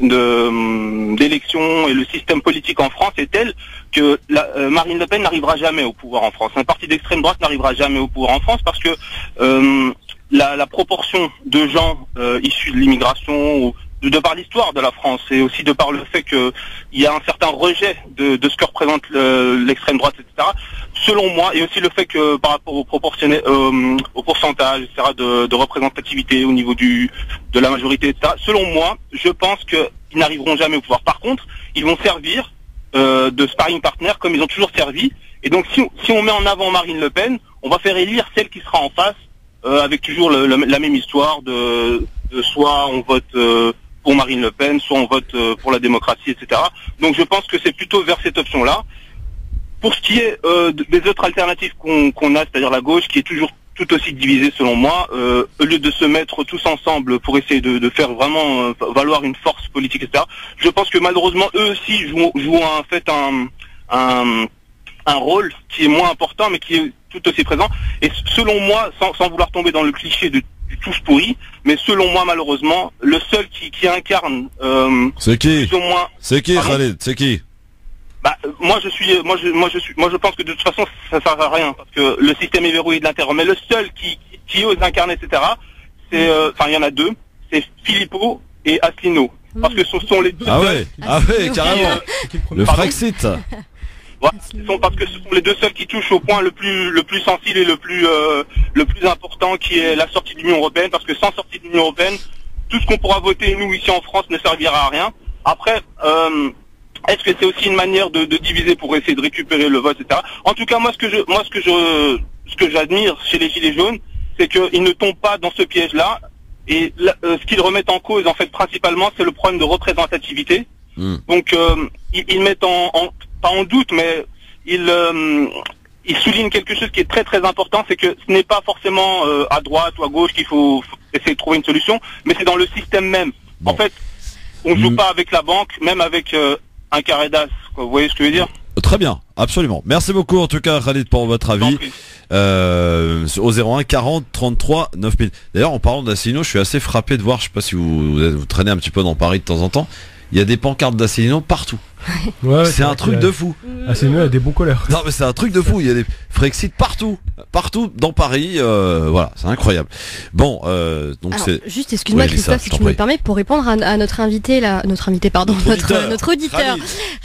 d'élection et le système politique en France est tel que Marine Le Pen n'arrivera jamais au pouvoir en France. Un parti d'extrême droite n'arrivera jamais au pouvoir en France parce que la proportion de gens issus de l'immigration ou de par l'histoire de la France et aussi de par le fait qu'il y a un certain rejet de ce que représente l'extrême droite, etc. Selon moi, et aussi le fait que par rapport au pourcentage, etc., de représentativité au niveau de la majorité, etc., selon moi, je pense qu'ils n'arriveront jamais au pouvoir. Par contre, ils vont servir de sparring partner comme ils ont toujours servi. Et donc, si on met en avant Marine Le Pen, on va faire élire celle qui sera en face avec toujours la même histoire de soit on vote pour Marine Le Pen, soit on vote pour la démocratie, etc. Donc je pense que c'est plutôt vers cette option-là. Pour ce qui est des autres alternatives qu'on a, c'est-à-dire la gauche, qui est toujours tout aussi divisée selon moi, au lieu de se mettre tous ensemble pour essayer de faire vraiment valoir une force politique, etc., je pense que malheureusement, eux aussi jouent en fait un rôle qui est moins important, mais qui est tout aussi présent. Et selon moi, sans vouloir tomber dans le cliché du tous pourri, mais selon moi, malheureusement, le seul qui incarne c'est qui plus ou moins... C'est qui, Khalid? C'est qui? Moi je pense que de toute façon ça sert à rien parce que le système est verrouillé de l'intérieur. Mais le seul qui ose incarner, etc., c'est il y en a deux, c'est Philippot et Asselineau. Parce que ce sont les deux seuls. Ah ouais, carrément. Le Frexit. Parce que ce sont les deux seuls qui touchent au point le plus sensible et le plus important, qui est la sortie de l'Union européenne, parce que sans sortie de l'Union européenne, tout ce qu'on pourra voter nous ici en France ne servira à rien. Après, est-ce que c'est aussi une manière de diviser pour essayer de récupérer le vote, etc. En tout cas, ce que j'admire chez les Gilets jaunes, c'est qu'ils ne tombent pas dans ce piège-là. Et ce qu'ils remettent en cause, en fait, principalement, c'est le problème de représentativité. Donc, ils mettent pas en doute, mais ils soulignent quelque chose qui est très très important, c'est que ce n'est pas forcément à droite ou à gauche qu'il faut essayer de trouver une solution, mais c'est dans le système même. Bon. En fait, on ne joue pas avec la banque, même avec un carré d'as. Vous voyez ce que je veux dire? Très bien, absolument. Merci beaucoup en tout cas, Khalid, pour votre avis. Au 01 40 33 9000. D'ailleurs, en parlant d'Asselineau, je suis assez frappé de voir, je sais pas si vous traînez un petit peu dans Paris de temps en temps, il y a des pancartes d'Asselineau partout. Ouais, c'est un truc de fou. Asselineau a des bons couleurs. Non mais c'est un truc de fou, il y a des Frexit partout dans Paris, voilà, c'est incroyable. Bon, donc alors, c'est juste, excuse-moi Christophe, si tu me le permets, pour répondre à notre invité là, notre auditeur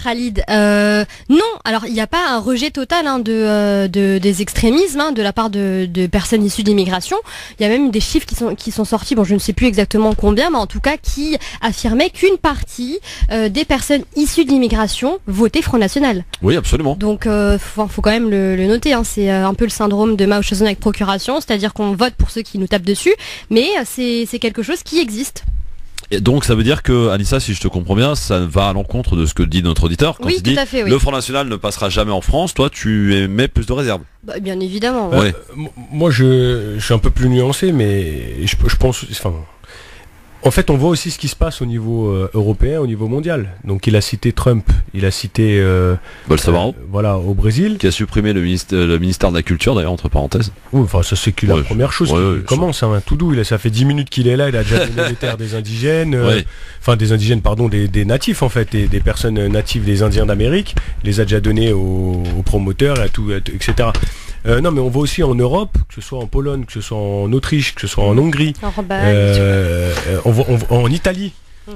Khalid. Non, alors il n'y a pas un rejet total des extrémismes de la part de personnes issues d'immigration. Il y a même des chiffres qui sont sortis, bon je ne sais plus exactement combien, mais en tout cas qui affirmaient qu'une partie des personnes issues de l'immigration votaient Front National. Oui, absolument. Donc faut quand même le noter, hein. C'est un peu le syndrome de Mao Zedong avec procuration, c'est-à-dire qu'on vote pour ceux qui nous tapent dessus, mais c'est quelque chose qui existe. Et donc ça veut dire que, Anissa, si je te comprends bien, ça va à l'encontre de ce que dit notre auditeur quand il dit le Front National ne passera jamais en France. Toi, tu émets plus de réserve. Bien évidemment. Ouais. Moi, je suis un peu plus nuancé, mais je pense, En fait, on voit aussi ce qui se passe au niveau européen, au niveau mondial. Donc, il a cité Trump, il a cité Bolsonaro, voilà, au Brésil, qui a supprimé le ministère de la Culture, d'ailleurs, entre parenthèses. Oui, enfin, ça c'est que la première chose qui commence. Hein, tout doux. Ça fait 10 minutes qu'il est là. Il a déjà donné les terres des indigènes, enfin des indigènes, pardon, des natifs en fait, des personnes natives, des Indiens d'Amérique. Il les a déjà donnés aux promoteurs, à tout, etc. Non, mais on voit aussi en Europe, que ce soit en Pologne, que ce soit en Autriche, que ce soit en Hongrie, en Italie,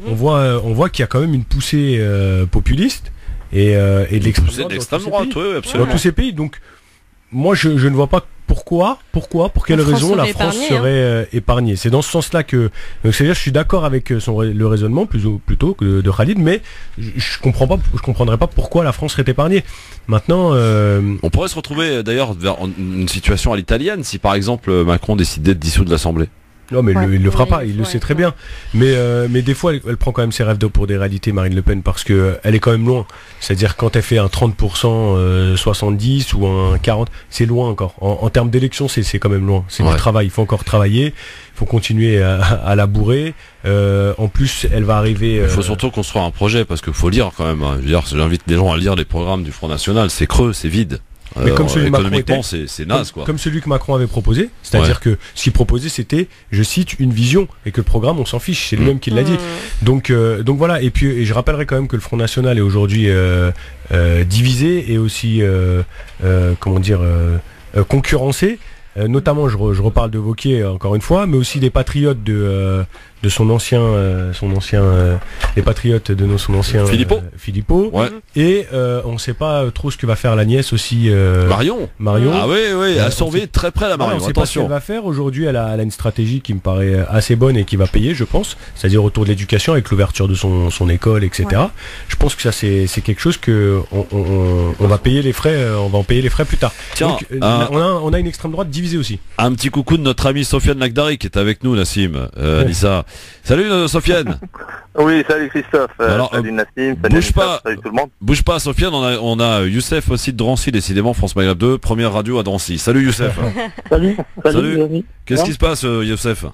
on voit qu'il y a quand même une poussée populiste et de l'extrême droite dans tous ces pays. Donc, moi, je ne vois pas pour quelle raison la France serait épargnée. C'est dans ce sens-là que, c'est-à-dire, je suis d'accord avec le raisonnement plutôt que de Khalid, mais je comprendrais pas pourquoi la France serait épargnée. Maintenant, on pourrait se retrouver d'ailleurs vers une situation à l'italienne si par exemple Macron décidait de dissoudre l'Assemblée. Non, mais il le fera pas, il le sait très bien. Mais des fois, elle prend quand même ses rêves pour des réalités, Marine Le Pen, parce que elle est quand même loin. C'est-à-dire quand elle fait un 30%, 70 ou un 40, c'est loin encore. En termes d'élection, c'est quand même loin. C'est du travail. Il faut encore travailler. Il faut continuer à labourer. En plus, elle va arriver. Il faut surtout construire un projet, parce qu'il faut lire quand même. Hein. J'invite les gens à lire les programmes du Front National. C'est creux, c'est vide. Mais comme celui économiquement, c'est naze, quoi. Comme celui que Macron avait proposé, c'est-à-dire que ce qu'il proposait, c'était, je cite, une vision, et que le programme, on s'en fiche, c'est lui-même qui l'a dit. Donc voilà. Et puis, je rappellerai quand même que le Front National est aujourd'hui divisé et aussi, concurrencé. Notamment, je reparle de Wauquiez encore une fois, mais aussi des patriotes de son ancien les patriotes de son ancien Philippot. Et on ne sait pas trop ce que va faire la nièce aussi. Marion. Ah oui, à surveiller très près la Marion. On ne sait pas ce qu'elle va faire. Aujourd'hui, elle a une stratégie qui me paraît assez bonne et qui va payer, je pense. C'est-à-dire autour de l'éducation, avec l'ouverture de son école, etc. Je pense que ça c'est quelque chose que on va payer les frais. On va en payer les frais plus tard. Tiens, donc, on a une extrême droite divisée aussi. Un petit coucou de notre ami Sofiane Lakdari qui est avec nous, Nassim. Nissa. Salut Sofiane. Oui, salut Christophe. Salut Nassim. Salut tout le monde. Bouge pas Sofiane, on a Youssef aussi de Drancy, décidément, France Maghreb 2, première radio à Drancy. Salut Youssef. Salut. Qu'est-ce qui se passe Youssef?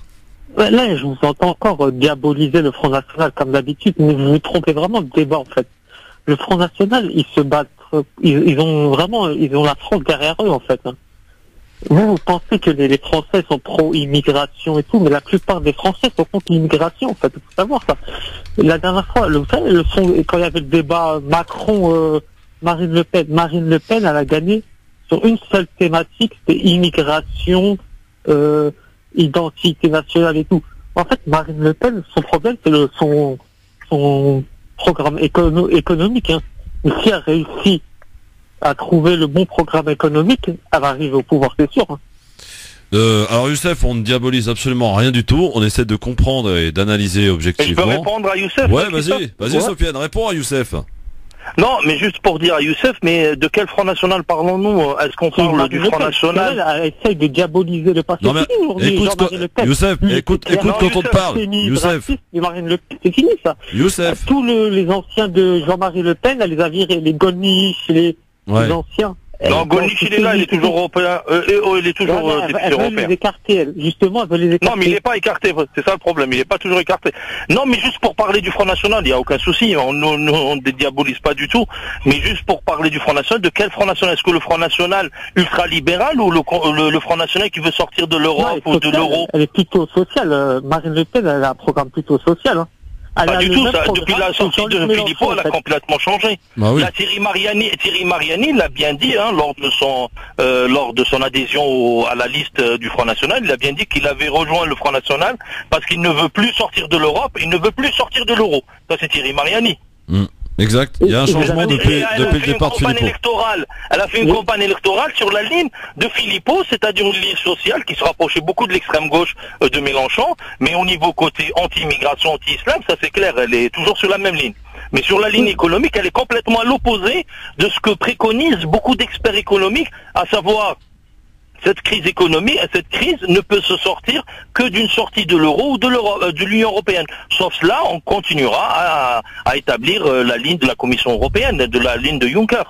Là, je vous entends encore diaboliser le Front National comme d'habitude, mais vous vous trompez vraiment de débat en fait. Le Front National, ils se battent, ils ont la France derrière eux en fait. Vous pensez que les Français sont pro-immigration et tout, mais la plupart des Français sont contre l'immigration, en fait, il faut savoir ça. La dernière fois, vous savez, quand il y avait le débat Macron-Marine Le Pen, elle a gagné sur une seule thématique, c'était immigration, identité nationale et tout. En fait, Marine Le Pen, son problème, c'est son programme économique. Hein. Mais si elle réussit à trouver le bon programme économique, elle va arriver au pouvoir, c'est sûr. Alors Youssef, on ne diabolise absolument rien du tout, on essaie de comprendre et d'analyser objectivement. Je peux répondre à Youssef? Ouais, vas-y Sofiane, réponds à Youssef. Non, mais juste pour dire à Youssef, mais de quel Front National parlons-nous? Est-ce qu'on parle du Front National? Elle essaye de diaboliser le passé. Non mais, Youssef, écoute quand on te parle. Youssef. Marine Le Pen, c'est fini ça. Youssef. Tous les anciens de Jean-Marie Le Pen, elle les a virés, les Golnisch, les anciens. Non, Golnisch, il est là, il est toujours européen. Il est toujours député européen. Elle veut les écarter, justement, elle veut les écarter. Non, mais il n'est pas écarté, c'est ça le problème, il n'est pas toujours écarté. Non, mais juste pour parler du Front National, il n'y a aucun souci, on ne dédiabolise pas du tout, mais juste pour parler du Front National, de quel Front National? Est-ce que le Front National ultra-libéral ou le Front National qui veut sortir de l'Europe ou de l'euro? Elle est plutôt sociale, Marine Le Pen, elle a un programme plutôt social, hein. Pas du tout, ça, depuis la sortie de Philippot, elle a complètement changé. Bah oui. Là, Thierry Mariani l'a bien dit, hein, lors de son adhésion à la liste du Front National, il a bien dit qu'il avait rejoint le Front National parce qu'il ne veut plus sortir de l'Europe, il ne veut plus sortir de l'euro. Ça, c'est Thierry Mariani. Exact. Il y a un changement depuis le départ de Philippot. Elle a fait une campagne électorale sur la ligne de Philippot, c'est-à-dire une ligne sociale qui se rapprochait beaucoup de l'extrême gauche de Mélenchon, mais au niveau côté anti-immigration, anti-islam, ça c'est clair, elle est toujours sur la même ligne. Mais sur la ligne économique, elle est complètement à l'opposé de ce que préconisent beaucoup d'experts économiques, à savoir cette crise économique, cette crise ne peut se sortir que d'une sortie de l'euro ou de l'Union européenne. Sauf cela, on continuera à établir la ligne de la Commission européenne, de la ligne de Juncker.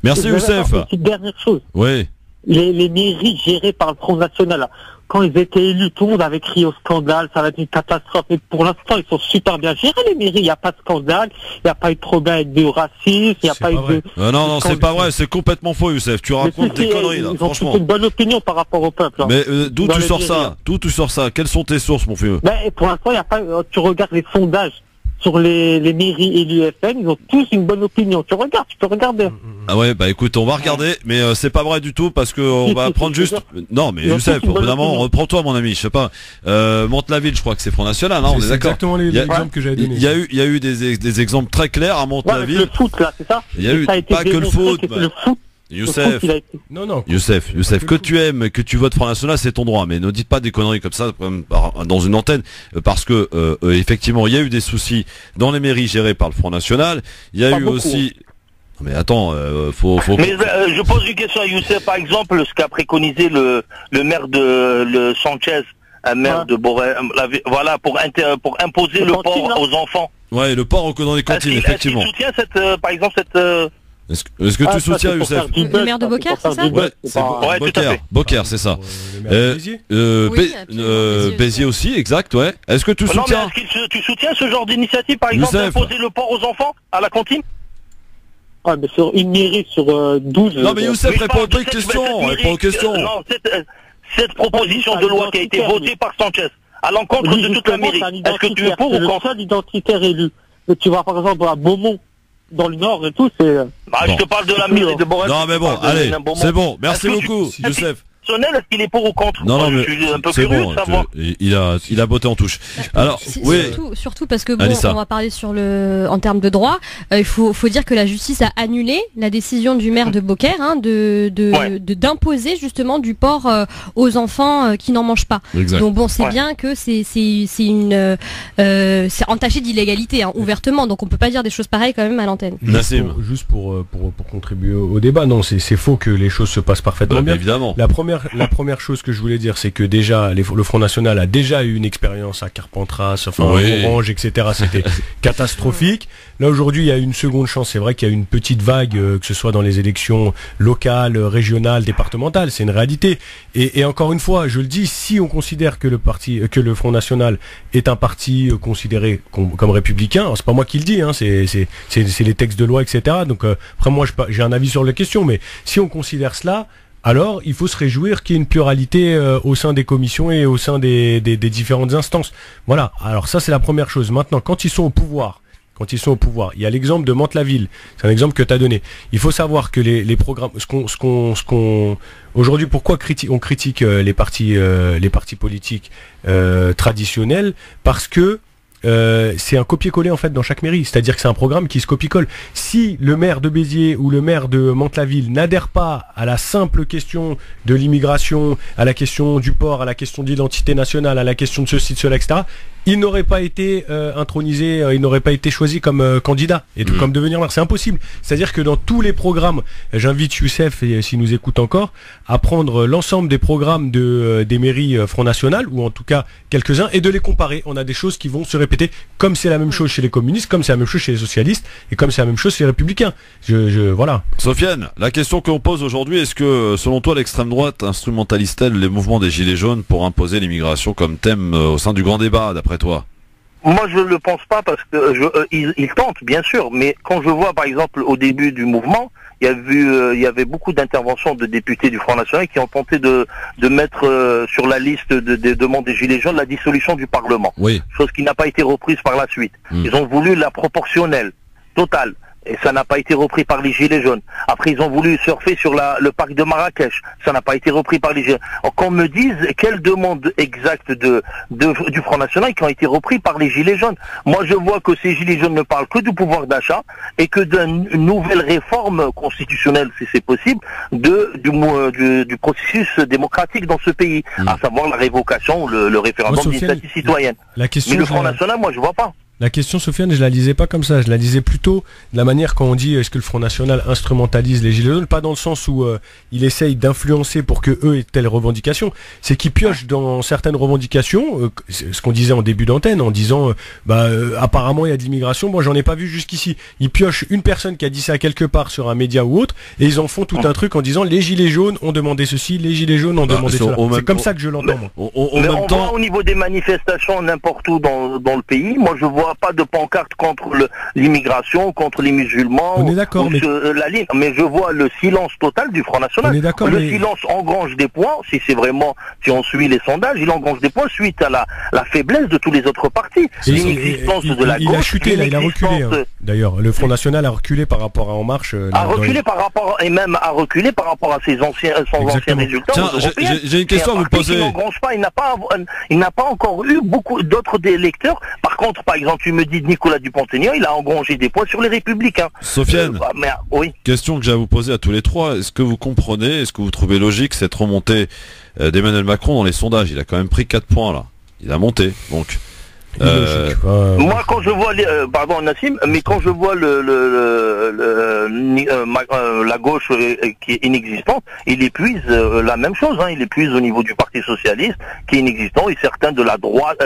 Merci Youssef. Une dernière chose. Oui. Les mairies gérées par le Front National. quand ils étaient élus, tout le monde avait crié au scandale, ça va être une catastrophe. Et pour l'instant, ils sont super bien gérés, les mairies. Il n'y a pas de scandale, il n'y a pas eu de problème de racisme, il n'y a pas eu de... non, c'est pas vrai, c'est complètement faux, Youssef. Tu racontes des conneries, là, franchement. Ils ont une bonne opinion par rapport au peuple. Hein. Mais d'où tu sors ça? D'où tu sors ça? Quelles sont tes sources, mon vieux? Pour l'instant, il n'y a pas... Tu regardes les sondages sur les mairies et l'UFN, ils ont tous une bonne opinion. Tu peux regarder. Ah ouais, bah écoute, on va regarder, mais c'est pas vrai du tout parce que on va prendre juste. Non, mais Youssef, évidemment, reprends-toi, mon ami. Je sais pas. Mantes-la-Ville, je crois que c'est Front National, hein, on est d'accord. Exactement les exemples que j'avais donnés. Il y a eu des exemples très clairs à Mantes-la-Ville. Le foot, là, c'est ça. Il y a eu pas que le foot. Le foot. Youssef, Youssef, que tu aimes, que tu votes Front National, c'est ton droit, mais ne dites pas des conneries comme ça dans une antenne, parce que effectivement, il y a eu des soucis dans les mairies gérées par le Front National. Il y a eu aussi. Mais attends, faut. Mais je pose une question à Youssef, par exemple, ce qu'a préconisé le maire de Sanchez, un maire de Boré, voilà, pour imposer le port aux enfants. Ouais, le port dans les cantines, effectivement. Est-ce qu'il soutient par exemple cette Est-ce que tu soutiens, Youssef? Le maire de Beaucaire, c'est ça? Ouais, c'est Beaucaire, c'est ça. Béziers aussi, exact, ouais. Est-ce que tu soutiens? Non, mais est-ce que tu soutiens ce genre d'initiative, par exemple, d'imposer le port aux enfants à la cantine? Ah, mais sur une mairie sur 12... Non, mais Youssef, réponds aux questions. Non, cette proposition de loi qui a été votée par Sanchez, à l'encontre de toute la mairie, est-ce que tu es pour ou contre? C'est le seul identitaire élu. Mais tu vas par exemple à Beaumont, dans le Nord et tout, c'est... Je te parle de la mairie de Borel. Non, mais bon, allez, c'est bon. Merci beaucoup, Youssef. Est-ce qu'il est pour ou contre? Non, mais je suis un peu c'est curieux bon, de savoir. Il a botté en touche. Alors, oui. Surtout parce que on va parler en termes de droit. Il faut dire que la justice a annulé la décision du maire de Beaucaire, hein, d'imposer justement du porc aux enfants qui n'en mangent pas. Exact. Donc bon, c'est bien que c'est entaché d'illégalité, hein, ouvertement. Donc on peut pas dire des choses pareilles quand même à l'antenne. Juste pour contribuer au débat, non, c'est faux que les choses se passent parfaitement bien. Évidemment. La première chose que je voulais dire, c'est que déjà, le Front National a déjà eu une expérience à Carpentras, Orange, etc. C'était catastrophique. Là, aujourd'hui, il y a une seconde chance. C'est vrai qu'il y a une petite vague, que ce soit dans les élections locales, régionales, départementales. C'est une réalité. Et encore une fois, je le dis, si on considère que le Front National est un parti considéré comme républicain, c'est pas moi qui le dis, hein, c'est les textes de loi, etc. Donc, après, moi, j'ai un avis sur la question, mais si on considère cela, alors il faut se réjouir qu'il y ait une pluralité au sein des commissions et au sein des différentes instances. Voilà, alors ça c'est la première chose. Maintenant, quand ils sont au pouvoir, il y a l'exemple de Mantes-la-Ville, c'est un exemple que tu as donné. Il faut savoir que les programmes, aujourd'hui, pourquoi on critique les partis politiques traditionnels? Parce que c'est un copier-coller en fait dans chaque mairie, c'est-à-dire que c'est un programme qui se copie-colle. Si le maire de Béziers ou le maire de Mantes-la-Ville n'adhère pas à la simple question de l'immigration, à la question du port, à la question d'identité nationale, à la question de ceci, de cela, etc., il n'aurait pas été intronisé, il n'aurait pas été choisi comme candidat et comme devenir maire. C'est impossible. C'est-à-dire que dans tous les programmes, j'invite Youssef, et s'il nous écoute encore, à prendre l'ensemble des programmes des mairies Front National, ou en tout cas quelques-uns, et de les comparer. On a des choses qui vont se répéter, comme c'est la même chose chez les communistes, comme c'est la même chose chez les socialistes, et comme c'est la même chose chez les républicains. Voilà. Sofiane, la question qu'on pose aujourd'hui, est-ce que, selon toi, l'extrême droite instrumentalise-t-elle les mouvements des Gilets jaunes pour imposer l'immigration comme thème au sein du grand débat, d'après toi? Moi, je ne le pense pas parce que ils tentent, bien sûr, mais quand je vois, par exemple, au début du mouvement, il y avait beaucoup d'interventions de députés du Front National qui ont tenté de mettre sur la liste des demandes des Gilets jaunes la dissolution du Parlement. Oui. Chose qui n'a pas été reprise par la suite. Ils ont voulu la proportionnelle, totale. Et ça n'a pas été repris par les Gilets jaunes. Après, ils ont voulu surfer sur le parc de Marrakech. Ça n'a pas été repris par les Gilets jaunes. Qu'on me dise quelles demandes exactes du Front National qui ont été repris par les Gilets jaunes. Moi, je vois que ces Gilets jaunes ne parlent que du pouvoir d'achat et que d'une nouvelle réforme constitutionnelle, si c'est possible, du processus démocratique dans ce pays, à savoir la révocation ou le référendum d'initiative citoyenne. Mais le Front National, moi, je vois pas. La question, Sofiane, je la lisais pas comme ça. Je la lisais plutôt de la manière quand on dit est-ce que le Front National instrumentalise les Gilets jaunes, pas dans le sens où il essaye d'influencer pour que eux aient telle revendication. C'est qu'il pioche dans certaines revendications, ce qu'on disait en début d'antenne, en disant apparemment il y a de l'immigration. Moi, j'en ai pas vu jusqu'ici. Ils piochent une personne qui a dit ça quelque part sur un média ou autre, et ils en font tout un truc en disant les Gilets jaunes ont demandé ceci, les Gilets jaunes ont demandé cela. C'est comme ça que je l'entends. Mais on voit au niveau des manifestations n'importe où dans le pays, moi je vois pas de pancarte contre l'immigration, contre les musulmans. On est d'accord, mais je vois le silence total du Front National. On est d'accord, silence engrange des points, si on suit les sondages, il engrange des points suite à la faiblesse de tous les autres partis. L'inexistence de la gauche. Il a chuté, là, il a reculé. D'ailleurs, le Front National a reculé par rapport à En Marche. A reculé par rapport à ses anciens résultats. Tiens, j'ai une question à vous poser. Il n'a pas encore eu beaucoup d'autres électeurs. Par contre, par exemple, tu me dis Nicolas Dupont-Aignan, il a engrangé des points sur les Républicains. Sofiane, oui. Question que j'ai à vous poser à tous les trois. Est-ce que vous comprenez, est-ce que vous trouvez logique cette remontée d'Emmanuel Macron dans les sondages? Il a quand même pris 4 points là. Il a monté, donc. Moi, quand je vois pardon Nassim, mais quand je vois la gauche qui est inexistante, il épuise la même chose. Il épuise au niveau du Parti socialiste qui est inexistant, et certains de la droite,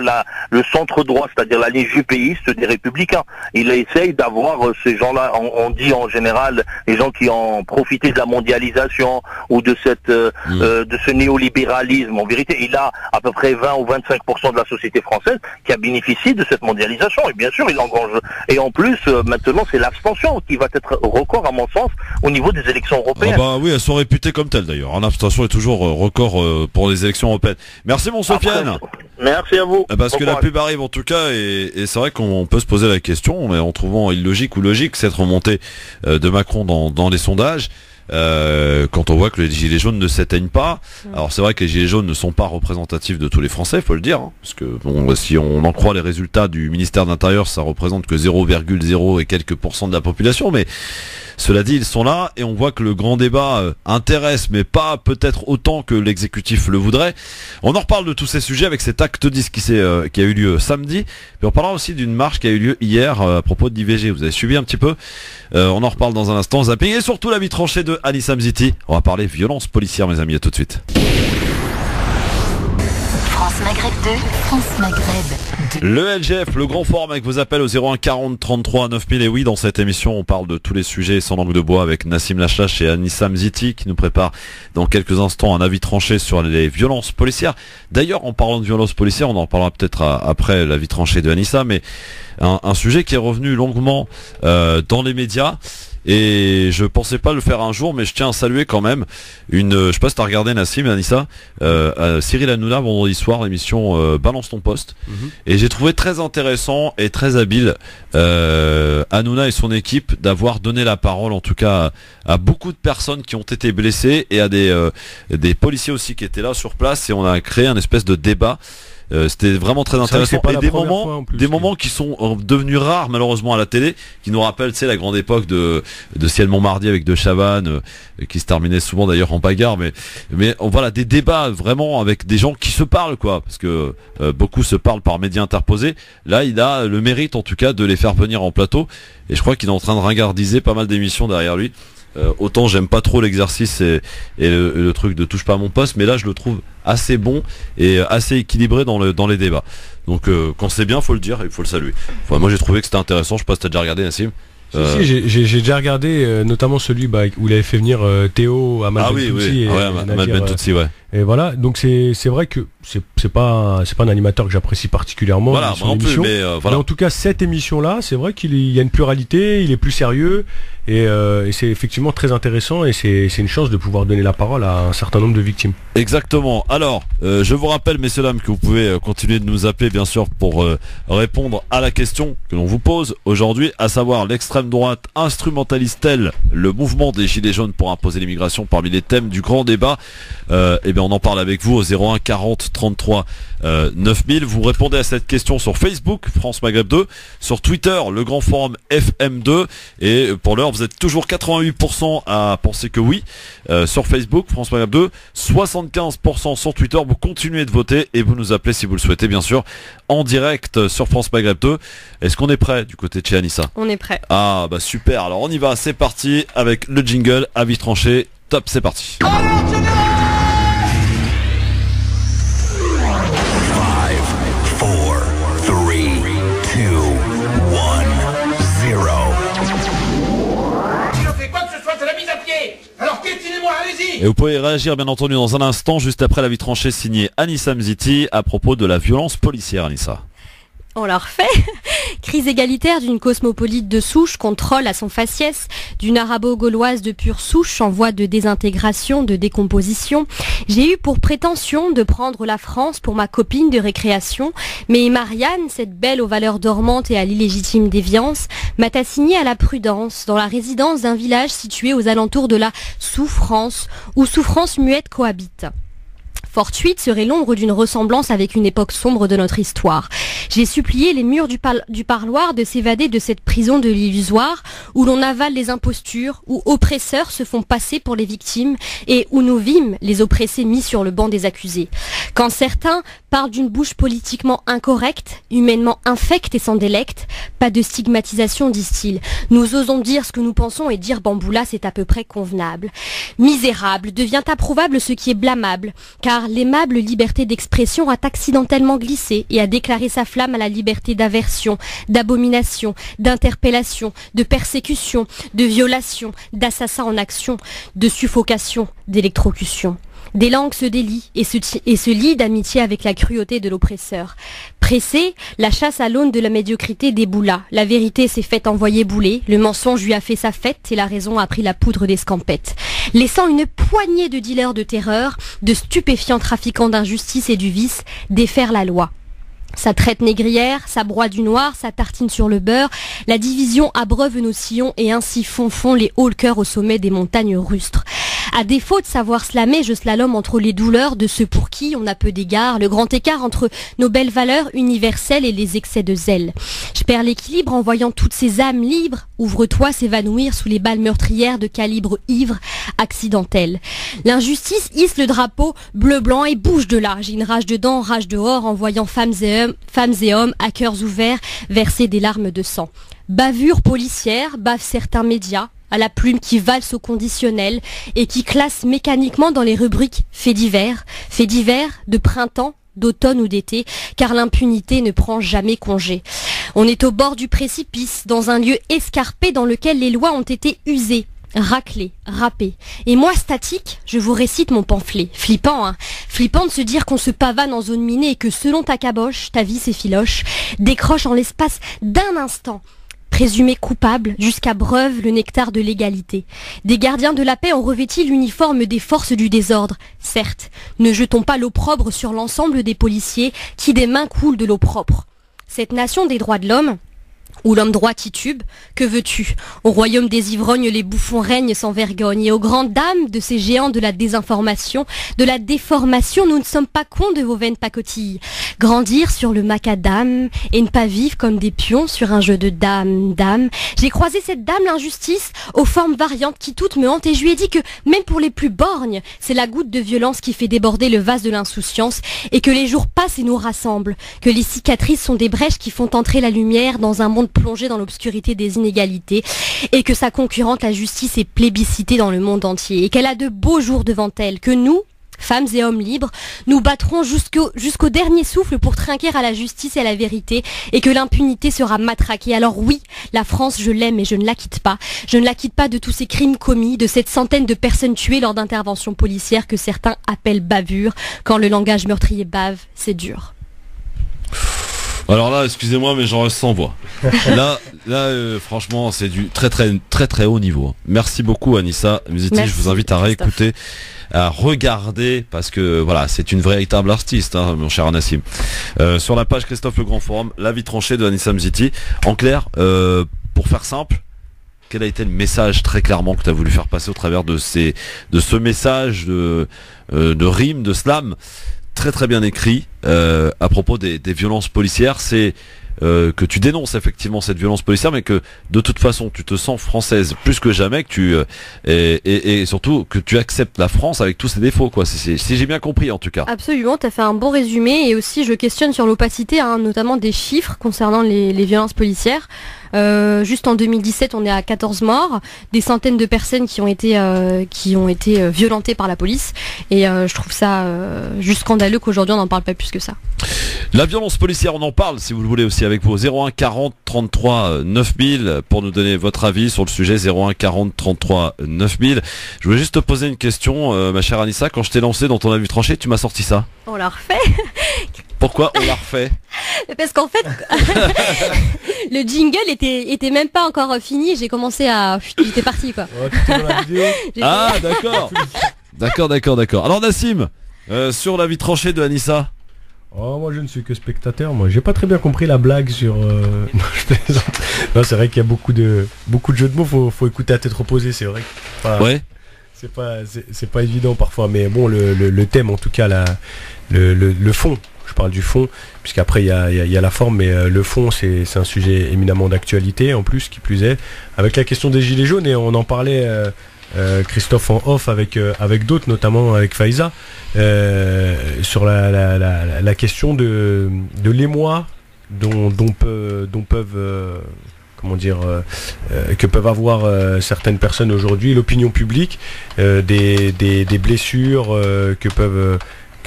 le centre droit, c'est-à-dire la ligne jupéiste des Républicains. Il essaye d'avoir ces gens-là. On dit en général les gens qui ont profité de la mondialisation ou de de ce néolibéralisme. En vérité, il a à peu près 20 ou 25% de la société française qui a bénéficié de cette mondialisation, et bien sûr il engrange. Et en plus maintenant c'est l'abstention qui va être record à mon sens au niveau des élections européennes. Oui, elles sont réputées comme telles d'ailleurs. L'abstention est toujours record pour les élections européennes. Merci mon Sofiane. Merci à vous. Parce que la pub arrive en tout cas, et c'est vrai qu'on peut se poser la question, mais en trouvant illogique ou logique cette remontée de Macron dans les sondages. Quand on voit que les gilets jaunes ne s'éteignent pas. Alors c'est vrai que les gilets jaunes ne sont pas représentatifs de tous les Français, faut le dire, parce que si on en croit les résultats du ministère de l'Intérieur, ça représente que 0,0 et quelques % de la population, mais cela dit, ils sont là, et on voit que le grand débat intéresse, mais pas peut-être autant que l'exécutif le voudrait. On en reparle de tous ces sujets avec cet acte 10 qui a eu lieu samedi, mais on parlera aussi d'une marche qui a eu lieu hier à propos de l'IVG. Vous avez suivi un petit peu? On en reparle dans un instant. Zapping, et surtout la vie tranchée de Anissa Mziti. On va parler violence policière, mes amis, à tout de suite. France Maghreb 2, France Maghreb 2. Le LGF, le grand forum avec vos appels au 01 40 33 9000. Et oui, dans cette émission, on parle de tous les sujets sans langue de bois avec Nassim Lachache et Anissa Mziti qui nous prépare dans quelques instants un avis tranché sur les violences policières. D'ailleurs, en parlant de violences policières, on en parlera peut-être après l'avis tranché de Anissa, mais un sujet qui est revenu longuement dans les médias. Et je pensais pas le faire un jour, mais je tiens à saluer quand même je sais pas si t'as regardé Nassim et Anissa, Cyril Hanouna vendredi soir, l'émission Balance ton poste. Et j'ai trouvé très intéressant et très habile Hanouna et son équipe d'avoir donné la parole, en tout cas à beaucoup de personnes qui ont été blessées, et à des policiers aussi qui étaient là sur place, et on a créé un espèce de débat. C'était vraiment très intéressant, et des moments qui sont devenus rares malheureusement à la télé, qui nous rappellent, tu sais, la grande époque de Ciel Montmardi avec De Chavannes, qui se terminait souvent d'ailleurs en bagarre, mais voilà, des débats vraiment avec des gens qui se parlent, quoi, parce que beaucoup se parlent par médias interposés. Là, il a le mérite en tout cas de les faire venir en plateau, et je crois qu'il est en train de ringardiser pas mal d'émissions derrière lui. Autant j'aime pas trop l'exercice et le truc de touche pas à mon poste, mais là je le trouve assez bon et assez équilibré dans les débats. Donc quand c'est bien, faut le dire, il faut le saluer. Enfin, moi j'ai trouvé que c'était intéressant. Je sais pas si t'as déjà regardé, Nassim. Si, j'ai déjà regardé notamment celui où il avait fait venir Théo, Ahmad Bentoutsi et Ahmad Bentoutsi, ouais. Et voilà, donc c'est vrai que c'est pas un animateur que j'apprécie particulièrement, voilà, son émission, mais en tout cas cette émission là, c'est vrai qu'il y a une pluralité, il est plus sérieux, et c'est effectivement très intéressant, et c'est une chance de pouvoir donner la parole à un certain nombre de victimes. Exactement. Alors je vous rappelle, messieurs dames, que vous pouvez continuer de nous appeler bien sûr pour répondre à la question que l'on vous pose aujourd'hui, à savoir: l'extrême droite instrumentalise-t-elle le mouvement des gilets jaunes pour imposer l'immigration parmi les thèmes du grand débat? Et bien on en parle avec vous au 01 40 33 9000. Vous répondez à cette question sur Facebook, France Maghreb 2, sur Twitter, le grand forum FM2, et pour l'heure vous êtes toujours 88% à penser que oui sur Facebook, France Maghreb 2, 75% sur Twitter. Vous continuez de voter et vous nous appelez si vous le souhaitez, bien sûr, en direct sur France Maghreb 2. Est-ce qu'on est prêt du côté de chez Anissa? On est prêt. Ah bah super, alors on y va, c'est parti avec le jingle, avis tranché, top, c'est parti. Et vous pouvez réagir bien entendu dans un instant, juste après l'avis tranché signé Anissa Mziti à propos de la violence policière. Anissa. On l'a refait. Crise égalitaire d'une cosmopolite de souche qu'on troll à son faciès, d'une arabo-gauloise de pure souche en voie de désintégration, de décomposition. J'ai eu pour prétention de prendre la France pour ma copine de récréation, mais Marianne, cette belle aux valeurs dormantes et à l'illégitime déviance, m'a assignée à la prudence dans la résidence d'un village situé aux alentours de la souffrance, où souffrance muette cohabite. Fortuite serait l'ombre d'une ressemblance avec une époque sombre de notre histoire. J'ai supplié les murs du parloir de s'évader de cette prison de l'illusoire où l'on avale les impostures, où oppresseurs se font passer pour les victimes et où nous vîmes les oppressés mis sur le banc des accusés. Quand certains parlent d'une bouche politiquement incorrecte, humainement infecte et sans délecte, pas de stigmatisation, disent-ils. Nous osons dire ce que nous pensons et dire bamboula, c'est à peu près convenable. Misérable, devient approuvable ce qui est blâmable, car l'aimable liberté d'expression a accidentellement glissé et a déclaré sa flamme à la liberté d'aversion, d'abomination, d'interpellation, de persécution, de violation, d'assassin en action, de suffocation, d'électrocution. Des langues se délient et se lient d'amitié avec la cruauté de l'oppresseur. Pressé, la chasse à l'aune de la médiocrité déboula. La vérité s'est faite envoyer bouler, le mensonge lui a fait sa fête et la raison a pris la poudre d'escampette. Laissant une poignée de dealers de terreur, de stupéfiants trafiquants d'injustice et du vice, défaire la loi. Sa traite négrière, sa broie du noir, sa tartine sur le beurre, la division abreuve nos sillons et ainsi font les hauts le cœur au sommet des montagnes rustres. À défaut de savoir slammer, je slalome entre les douleurs de ceux pour qui on a peu d'égard, le grand écart entre nos belles valeurs universelles et les excès de zèle. Je perds l'équilibre en voyant toutes ces âmes libres, ouvre-toi s'évanouir sous les balles meurtrières de calibre ivre, accidentel. L'injustice hisse le drapeau bleu-blanc et bouge de là. J'ai une rage dedans, rage dehors en voyant femmes et hommes à cœurs ouverts verser des larmes de sang. Bavure policière, bavent certains médias, à la plume qui valse au conditionnel et qui classe mécaniquement dans les rubriques faits divers de printemps, d'automne ou d'été, car l'impunité ne prend jamais congé. On est au bord du précipice, dans un lieu escarpé dans lequel les lois ont été usées, raclées, râpées. Et moi, statique, je vous récite mon pamphlet. Flippant, hein. Flippant de se dire qu'on se pavane en zone minée et que selon ta caboche, ta vie s'effiloche, décroche en l'espace d'un instant, présumés coupables, jusqu'à breuve le nectar de l'égalité. Des gardiens de la paix ont revêti l'uniforme des forces du désordre. Certes, ne jetons pas l'opprobre sur l'ensemble des policiers qui des mains coulent de l'eau propre. Cette nation des droits de l'homme, où l'homme droit titube, que veux-tu? Au royaume des ivrognes, les bouffons règnent sans vergogne, et aux grandes dames de ces géants de la désinformation, de la déformation, nous ne sommes pas cons de vos vaines pacotilles. Grandir sur le macadam, et ne pas vivre comme des pions sur un jeu de dames. J'ai croisé cette dame l'injustice, aux formes variantes qui toutes me hantent, et je lui ai dit que, même pour les plus borgnes, c'est la goutte de violence qui fait déborder le vase de l'insouciance, et que les jours passent et nous rassemblent, que les cicatrices sont des brèches qui font entrer la lumière dans un monde plongé dans l'obscurité des inégalités et que sa concurrente la justice est plébiscitée dans le monde entier et qu'elle a de beaux jours devant elle, que nous, femmes et hommes libres, nous battrons jusqu'au dernier souffle pour trinquer à la justice et à la vérité et que l'impunité sera matraquée. Alors oui, la France, je l'aime et je ne la quitte pas. Je ne la quitte pas de tous ces crimes commis, de cette centaine de personnes tuées lors d'interventions policières que certains appellent bavure. Quand le langage meurtrier bave, c'est dur. Alors là, excusez-moi, mais j'en reste sans voix. Là, franchement, c'est du très haut niveau. Merci beaucoup, Anissa Mziti. Je vous invite à réécouter, à regarder, parce que voilà, c'est une véritable artiste, hein, mon cher Nassim. Sur la page Christophe Le Grand Forum, l'avis tranché de Anissa Mziti. En clair, pour faire simple, Quel a été le message très clairement que tu as voulu faire passer au travers de ce message de rime, de slam très très bien écrit à propos des violences policières? C'est que tu dénonces effectivement cette violence policière, mais que de toute façon tu te sens française plus que jamais, que et surtout que tu acceptes la France avec tous ses défauts, quoi. Si j'ai bien compris en tout cas. Absolument, tu as fait un bon résumé, et aussi je questionne sur l'opacité, notamment des chiffres concernant les violences policières. Juste en 2017, on est à 14 morts, des centaines de personnes qui ont été violentées par la police, et je trouve ça juste scandaleux qu'aujourd'hui on n'en parle pas plus que ça. La violence policière, on en parle si vous le voulez aussi avec vous. 01 40 33 9000 pour nous donner votre avis sur le sujet. 01 40 33 9000. Je voulais juste te poser une question, ma chère Anissa. Quand je t'ai lancé dans ton avis tranché, tu m'as sorti ça. On l'a refait. Pourquoi on l'a refait? Parce qu'en fait, le jingle était même pas encore fini. J'ai commencé à... J'étais parti, quoi. Ah, d'accord. D'accord. Alors Nassim, sur l'avis tranché de Anissa. Oh, moi je ne suis que spectateur. Moi j'ai pas très bien compris la blague sur non, je plaisante. Non, c'est vrai qu'il y a beaucoup de jeux de mots. Faut écouter à tête reposée, c'est vrai. Enfin, ouais. C'est pas évident parfois, mais bon, le thème en tout cas, le fond. Je parle du fond, puisqu'après il y a la forme, mais le fond c'est un sujet éminemment d'actualité en plus, qui plus est, avec la question des gilets jaunes, et on en parlait Christophe en off avec d'autres, notamment avec Faiza, sur la question de l'émoi dont peuvent que peuvent avoir certaines personnes aujourd'hui, l'opinion publique, des blessures que peuvent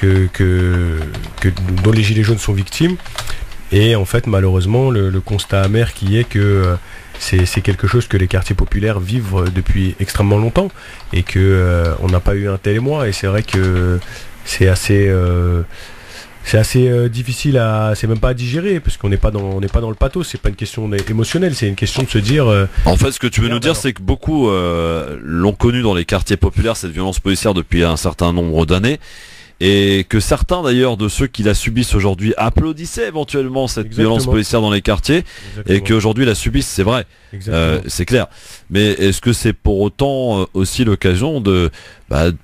dont les gilets jaunes sont victimes, et en fait malheureusement le constat amer qui est que c'est quelque chose que les quartiers populaires vivent depuis extrêmement longtemps, et que on n'a pas eu un tel émoi, et c'est vrai que c'est assez difficile c'est même pas à digérer, parce qu'on n'est pas dans le pathos. C'est pas une question émotionnelle, c'est une question de se dire en fait, ce que tu veux nous dire, c'est que beaucoup l'ont connu dans les quartiers populaires, cette violence policière, depuis un certain nombre d'années, et que certains d'ailleurs de ceux qui la subissent aujourd'hui applaudissaient éventuellement cette violence policière dans les quartiers. Exactement. Et qu'aujourd'hui la subissent, c'est vrai, c'est clair. Mais est-ce que c'est pour autant aussi l'occasion de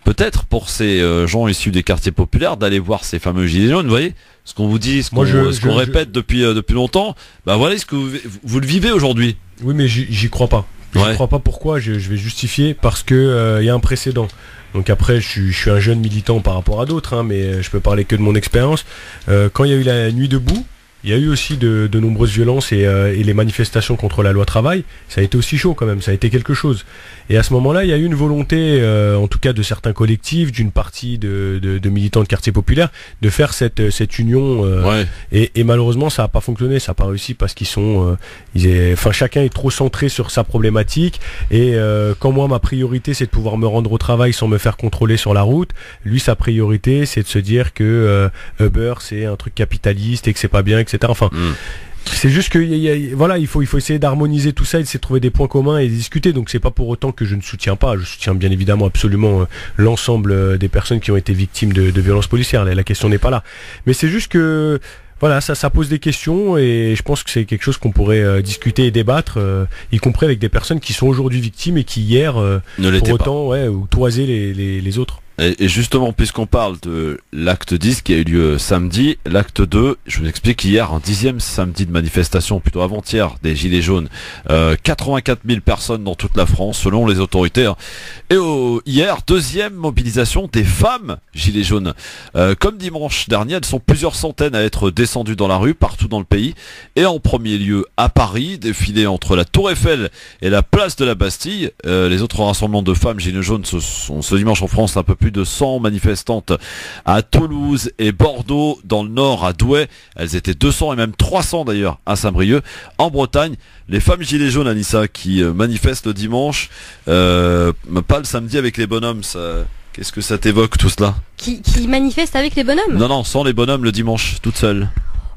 peut-être pour ces gens issus des quartiers populaires d'aller voir ces fameux gilets jaunes, vous voyez, ce qu'on vous dit, ce qu'on répète depuis longtemps, voilà ce que vous le vivez aujourd'hui. Oui, mais j'y crois pas. Je crois pas. Pourquoi? Je vais justifier. Parce que y a un précédent. Donc après, je suis un jeune militant par rapport à d'autres, mais je peux parler que de mon expérience. Quand il y a eu la nuit debout, il y a eu aussi de nombreuses violences, et les manifestations contre la loi travail, ça a été aussi chaud quand même, ça a été quelque chose. Et à ce moment-là, il y a eu une volonté, en tout cas de certains collectifs, d'une partie de militants de quartier populaire, de faire cette union. Et malheureusement, ça n'a pas fonctionné, ça n'a pas réussi, parce qu'ils sont, chacun est trop centré sur sa problématique. Et quand moi, ma priorité, c'est de pouvoir me rendre au travail sans me faire contrôler sur la route, lui, sa priorité, c'est de se dire que Uber, c'est un truc capitaliste et que c'est pas bien, etc. Enfin. C'est juste que il faut essayer d'harmoniser tout ça, et d'essayer de trouver des points communs et de discuter. Donc c'est pas pour autant que je ne soutiens pas. Je soutiens bien évidemment absolument l'ensemble des personnes qui ont été victimes de violences policières. La question n'est pas là. Mais c'est juste que ça pose des questions, et je pense que c'est quelque chose qu'on pourrait discuter et débattre, y compris avec des personnes qui sont aujourd'hui victimes et qui hier ne l'étaient pour autant ou toisaient les autres. Et justement, puisqu'on parle de l'acte 10 qui a eu lieu samedi, l'acte 2, je vous explique, hier, un 10e samedi de manifestation, plutôt avant-hier, des Gilets jaunes, 84 000 personnes dans toute la France, selon les autorités. Et hier, 2e mobilisation des femmes Gilets jaunes. Comme dimanche dernier, elles sont plusieurs centaines à être descendues dans la rue, partout dans le pays. Et en premier lieu, à Paris, défilé entre la Tour Eiffel et la place de la Bastille. Les autres rassemblements de femmes Gilets jaunes sont ce dimanche en France, un peu plus de 100 manifestantes à Toulouse et Bordeaux, dans le nord à Douai. Elles étaient 200 et même 300 d'ailleurs à Saint-Brieuc. En Bretagne, les femmes gilets jaunes, Anissa, qui manifestent le dimanche, pas le samedi avec les bonhommes. Qu'est-ce que ça t'évoque tout cela? Qui manifestent avec les bonhommes? Non, sans les bonhommes le dimanche, toute seule.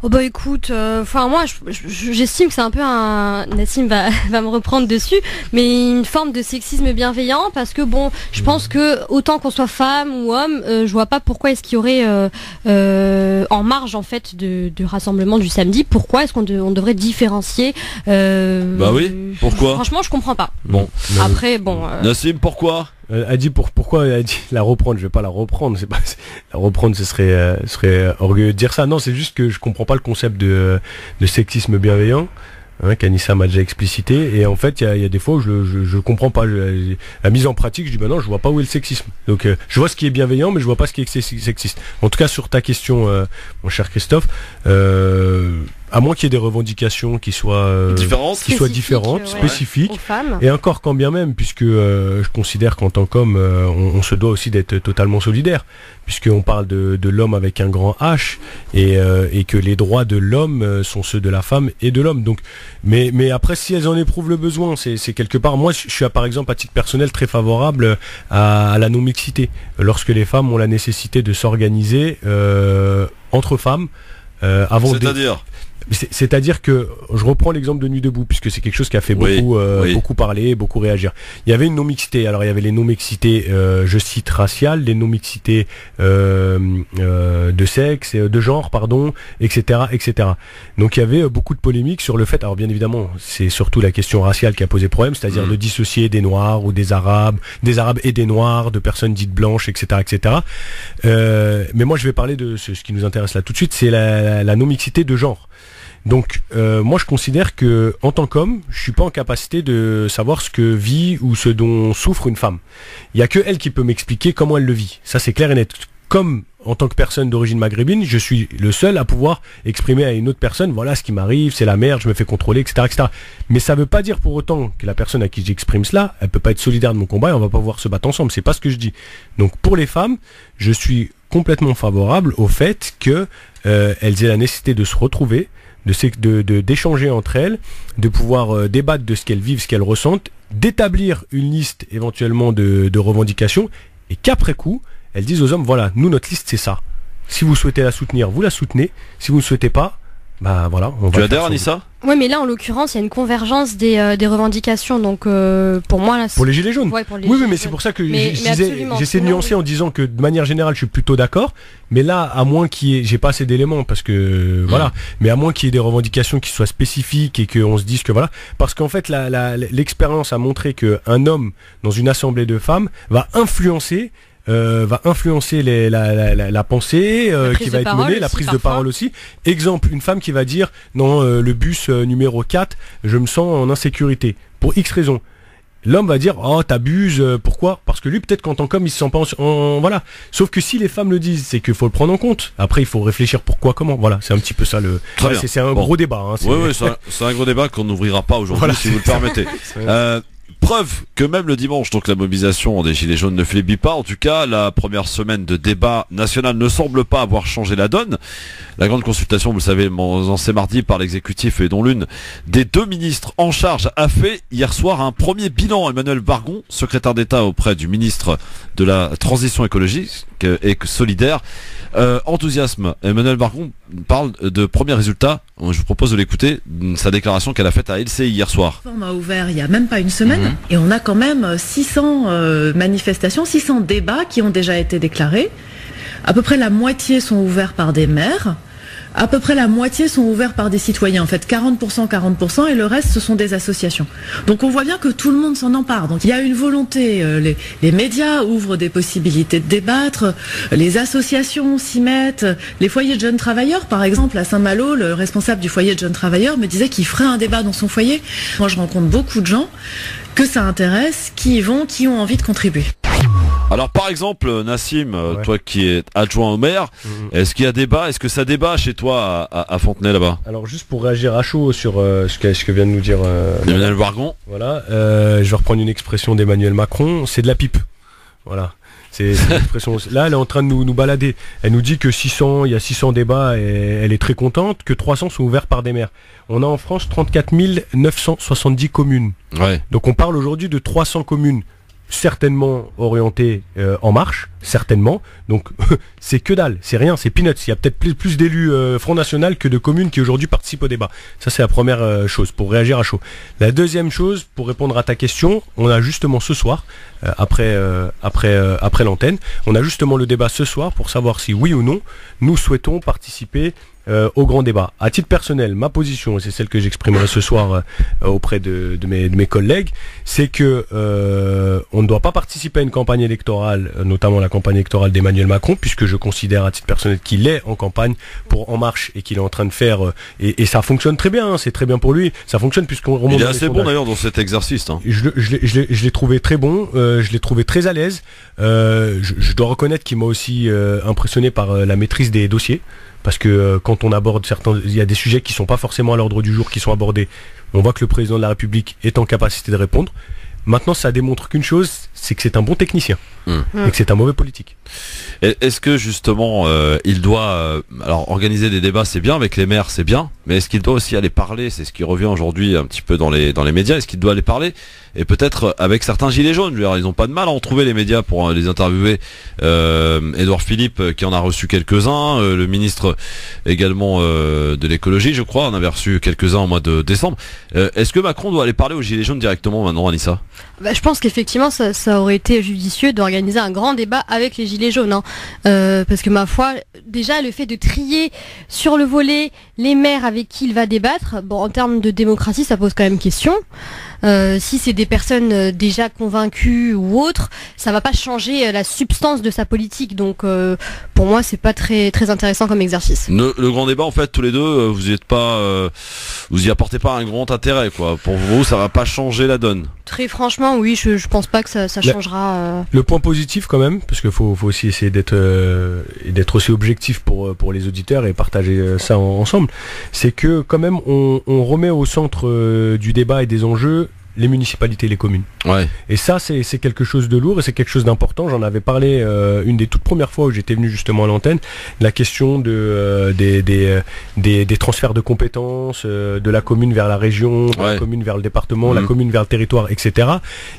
Oh bah écoute, moi j'estime que c'est un peu Nassim va me reprendre dessus, mais une forme de sexisme bienveillant, parce que bon, je pense que autant qu'on soit femme ou homme, je vois pas pourquoi est-ce qu'il y aurait en marge en fait du rassemblement du samedi, pourquoi est-ce qu'on devrait différencier Bah oui, pourquoi? Franchement je comprends pas. Bon. Après bon. Nassim, pourquoi? Elle dit pourquoi elle dit la reprendre, je vais pas la reprendre, c'est pas la reprendre, ce serait orgueilleux de dire ça. Non, c'est juste que je comprends pas le concept de sexisme bienveillant, hein, qu'Anissa m'a déjà explicité, et en fait il y a des fois où je comprends pas la mise en pratique, je dis non, je vois pas où est le sexisme. Donc je vois ce qui est bienveillant, mais je vois pas ce qui est sexiste. En tout cas sur ta question, mon cher Christophe, à moins qu'il y ait des revendications qui soient différentes, spécifiques, et encore quand bien même, puisque je considère qu'en tant qu'homme, on se doit aussi d'être totalement solidaire, puisqu'on parle de l'homme avec un grand H, et que les droits de l'homme sont ceux de la femme et de l'homme. Donc, mais après, si elles en éprouvent le besoin, c'est quelque part. Moi, je suis par exemple à titre personnel très favorable à la non-mixité, lorsque les femmes ont la nécessité de s'organiser entre femmes avant. C'est-à-dire que, je reprends l'exemple de Nuit debout, puisque c'est quelque chose qui a fait beaucoup parler, beaucoup réagir. Il y avait une non-mixité. Alors il y avait les non-mixités, je cite raciales, les non-mixités de sexe, de genre, pardon, etc., etc. Donc il y avait beaucoup de polémiques sur le fait. Alors bien évidemment, c'est surtout la question raciale qui a posé problème, c'est-à-dire de dissocier des Noirs ou des Arabes et des Noirs, de personnes dites blanches, etc., etc. Mais moi je vais parler de ce qui nous intéresse là tout de suite, c'est la non-mixité de genre. Donc moi je considère que en tant qu'homme, je suis pas en capacité de savoir ce que vit ou ce dont souffre une femme. Il y a que elle qui peut m'expliquer comment elle le vit. Ça c'est clair et net. Comme en tant que personne d'origine maghrébine, je suis le seul à pouvoir exprimer à une autre personne, voilà ce qui m'arrive, c'est la merde, je me fais contrôler, etc., etc. Mais ça veut pas dire pour autant que la personne à qui j'exprime cela, elle peut pas être solidaire de mon combat et on va pas pouvoir se battre ensemble. C'est pas ce que je dis. Donc pour les femmes, je suis complètement favorable au fait que elles aient la nécessité de se retrouver, d'échanger entre elles, de pouvoir débattre de ce qu'elles vivent, ce qu'elles ressentent, d'établir une liste éventuellement de revendications, et qu'après coup, elles disent aux hommes, voilà, nous notre liste c'est ça. Si vous souhaitez la soutenir, vous la soutenez. Si vous ne souhaitez pas, bah voilà. Tu adhères, Anissa ? Oui, mais là en l'occurrence, il y a une convergence des revendications. Donc pour moi là. Pour les gilets jaunes. Ouais, pour les oui, gilets mais jaunes. c'est pour ça que j'essaie de nuancer en disant que de manière générale, je suis plutôt d'accord. Mais là, à moins qu'il y ait, j'ai pas assez d'éléments parce que voilà. Mais à moins qu'il y ait des revendications qui soient spécifiques et qu'on se dise que voilà, parce qu'en fait, l'expérience a montré que un homme dans une assemblée de femmes va influencer la pensée qui va être menée, la prise de parole aussi. Exemple, une femme qui va dire non, le bus numéro 4, je me sens en insécurité pour X raisons. L'homme va dire oh t'abuses, pourquoi ? Parce que lui peut-être qu'en tant qu'homme il se sent pas voilà. Sauf que si les femmes le disent, c'est qu'il faut le prendre en compte. Après il faut réfléchir pourquoi, comment. Voilà, c'est un petit peu ça le. C'est un gros débat. Hein, oui, c'est un gros débat qu'on n'ouvrira pas aujourd'hui, voilà, si vous le permettez. Preuve que même le dimanche, donc la mobilisation des Gilets jaunes ne faiblit pas. En tout cas, la première semaine de débat national ne semble pas avoir changé la donne. La grande consultation, vous le savez, lancée mardi par l'exécutif et dont l'une des deux ministres en charge a fait hier soir un premier bilan. Emmanuel Wargon, secrétaire d'État auprès du ministre de la Transition écologique et solidaire, enthousiasme. Emmanuel Wargon parle de premiers résultats. Je vous propose de l'écouter, sa déclaration qu'elle a faite à LCI hier soir. On a ouvert il n'y a même pas une semaine et on a quand même 600 manifestations, 600 débats qui ont déjà été déclarés. À peu près la moitié sont ouverts par des maires. À peu près la moitié sont ouverts par des citoyens, en fait 40%, et le reste ce sont des associations. Donc on voit bien que tout le monde s'en empare. Donc il y a une volonté, les médias ouvrent des possibilités de débattre, les associations s'y mettent, les foyers de jeunes travailleurs, par exemple à Saint-Malo, le responsable du foyer de jeunes travailleurs me disait qu'il ferait un débat dans son foyer. Moi je rencontre beaucoup de gens que ça intéresse, qui y vont, qui ont envie de contribuer. Alors par exemple, Nassim, toi qui es adjoint au maire, est-ce qu'il y a débat ? Est-ce que ça débat chez toi à Fontenay là-bas ? Alors juste pour réagir à chaud sur ce que vient de nous dire Emmanuel Wargon. Voilà, je vais reprendre une expression d'Emmanuel Macron, c'est de la pipe. Voilà. C'est une expression. Là, elle est en train de nous balader. Elle nous dit que il y a 600 débats et elle est très contente, que 300 sont ouverts par des maires. On a en France 34 970 communes. Ouais. Donc on parle aujourd'hui de 300 communes. certainement orienté En Marche, certainement. Donc c'est que dalle, c'est rien, c'est peanuts. Il y a peut-être plus d'élus Front National que de communes qui aujourd'hui participent au débat. Ça c'est la première chose pour réagir à chaud. La deuxième chose, pour répondre à ta question, on a justement ce soir, après l'antenne, on a justement le débat ce soir pour savoir si oui ou non nous souhaitons participer au grand débat. À titre personnel, ma position, et c'est celle que j'exprimerai ce soir auprès de mes collègues, c'est que on ne doit pas participer à une campagne électorale, notamment la campagne électorale d'Emmanuel Macron, puisque je considère à titre personnel qu'il est en campagne pour En Marche et qu'il est en train de faire, et ça fonctionne très bien, c'est très bien pour lui, ça fonctionne puisqu'on remonte. Il est assez bon d'ailleurs dans cet exercice. Hein. Je l'ai trouvé très bon, je l'ai trouvé très à l'aise. Je dois reconnaître qu'il m'a aussi impressionné par la maîtrise des dossiers. Parce que quand on aborde il y a des sujets qui sont pas forcément à l'ordre du jour qui sont abordés, on voit que le président de la République est en capacité de répondre. Maintenant, ça démontre qu'une chose, c'est que c'est un bon technicien et que c'est un mauvais politique. Est-ce que justement, il doit alors organiser des débats, c'est bien, avec les maires, c'est bien, mais est-ce qu'il doit aussi aller parler, c'est ce qui revient aujourd'hui un petit peu dans les médias, est-ce qu'il doit aller parler et peut-être avec certains gilets jaunes, ils n'ont pas de mal à en trouver les médias pour les interviewer. Édouard Philippe qui en a reçu quelques-uns, le ministre également de l'écologie, je crois, en avait reçu quelques-uns au mois de décembre. Est-ce que Macron doit aller parler aux gilets jaunes directement maintenant, Anissa ? Je pense qu'effectivement ça aurait été judicieux d'organiser un grand débat avec les gilets jaunes, hein. Parce que ma foi, déjà le fait de trier sur le volet les maires avec qui il va débattre, en termes de démocratie ça pose quand même question. Si c'est des personnes déjà convaincues ou autres, ça va pas changer la substance de sa politique. Donc pour moi c'est pas très très intéressant comme exercice. Le grand débat, en fait, tous les deux, vous y apportez pas un grand intérêt, quoi. Pour vous, ça va pas changer la donne. Très franchement, oui, je pense pas que ça changera. Le point positif quand même, parce qu'il faut aussi essayer d'être aussi objectif pour les auditeurs et partager ça ensemble, c'est que quand même on remet au centre du débat et des enjeux les municipalités et les communes. Ouais. Et ça, c'est quelque chose de lourd et c'est quelque chose d'important. J'en avais parlé une des toutes premières fois où j'étais venu justement à l'antenne, la question des transferts de compétences de la commune vers la région, de la commune vers le département, la commune vers le territoire, etc.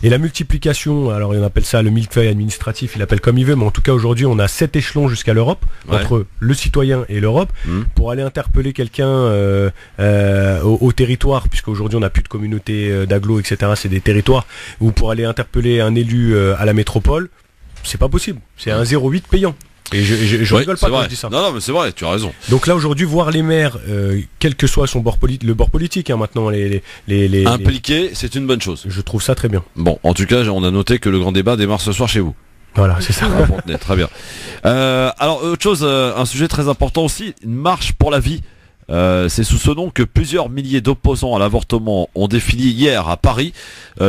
Et la multiplication, alors on appelle ça le millefeuille administratif, il appelle comme il veut, mais en tout cas aujourd'hui on a 7 échelons jusqu'à l'Europe, entre le citoyen et l'Europe, pour aller interpeller quelqu'un au territoire, puisqu'aujourd'hui on n'a plus de communauté d'agglo, etc. C'est des territoires où pour aller interpeller un élu à la métropole, c'est pas possible. C'est un 0,8 payant. Et je rigole pas quand je dis ça. Non, mais c'est vrai, tu as raison. Donc là aujourd'hui, voir les maires, quel que soit son le bord politique, hein, maintenant les impliqués, c'est une bonne chose. Je trouve ça très bien. Bon, en tout cas, on a noté que le grand débat démarre ce soir chez vous. Voilà, c'est ça. Très bien. Alors, autre chose, un sujet très important aussi, une marche pour la vie. C'est sous ce nom que plusieurs milliers d'opposants à l'avortement ont défilé hier à Paris.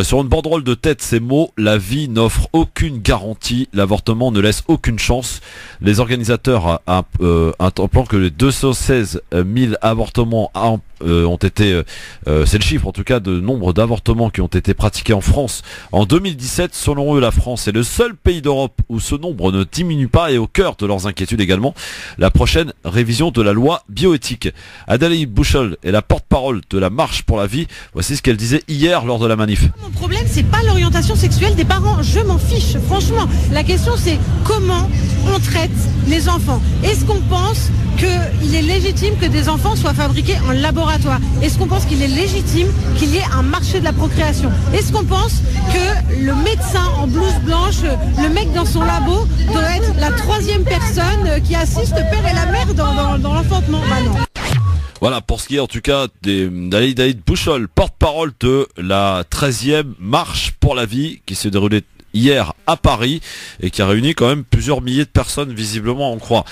Sur une banderole de tête, ces mots: la vie n'offre aucune garantie, l'avortement ne laisse aucune chance. Les organisateurs plan que les 216 000 avortements ont été, c'est le chiffre en tout cas de nombre d'avortements qui ont été pratiqués en France en 2017. Selon eux, la France est le seul pays d'Europe où ce nombre ne diminue pas, et au cœur de leurs inquiétudes également, la prochaine révision de la loi bioéthique. Adélaïde Bouchol est la porte-parole de la Marche pour la vie. Voici ce qu'elle disait hier lors de la manif. Mon problème, c'est pas l'orientation sexuelle des parents, je m'en fiche, franchement. La question, c'est comment on traite les enfants. Est-ce qu'on pense qu'il est légitime que des enfants soient fabriqués en laboratoire? Est-ce qu'on pense qu'il est légitime qu'il y ait un marché de la procréation? Est-ce qu'on pense que le médecin en blouse blanche, le mec dans son labo, doit être la troisième personne qui assiste le père et la mère dans l'enfantement? Bah non. Voilà, pour ce qui est en tout cas d'Adélaïde Bouchol, porte-parole de la 13e Marche pour la vie qui s'est déroulée hier à Paris et qui a réuni quand même plusieurs milliers de personnes, visiblement, on croit.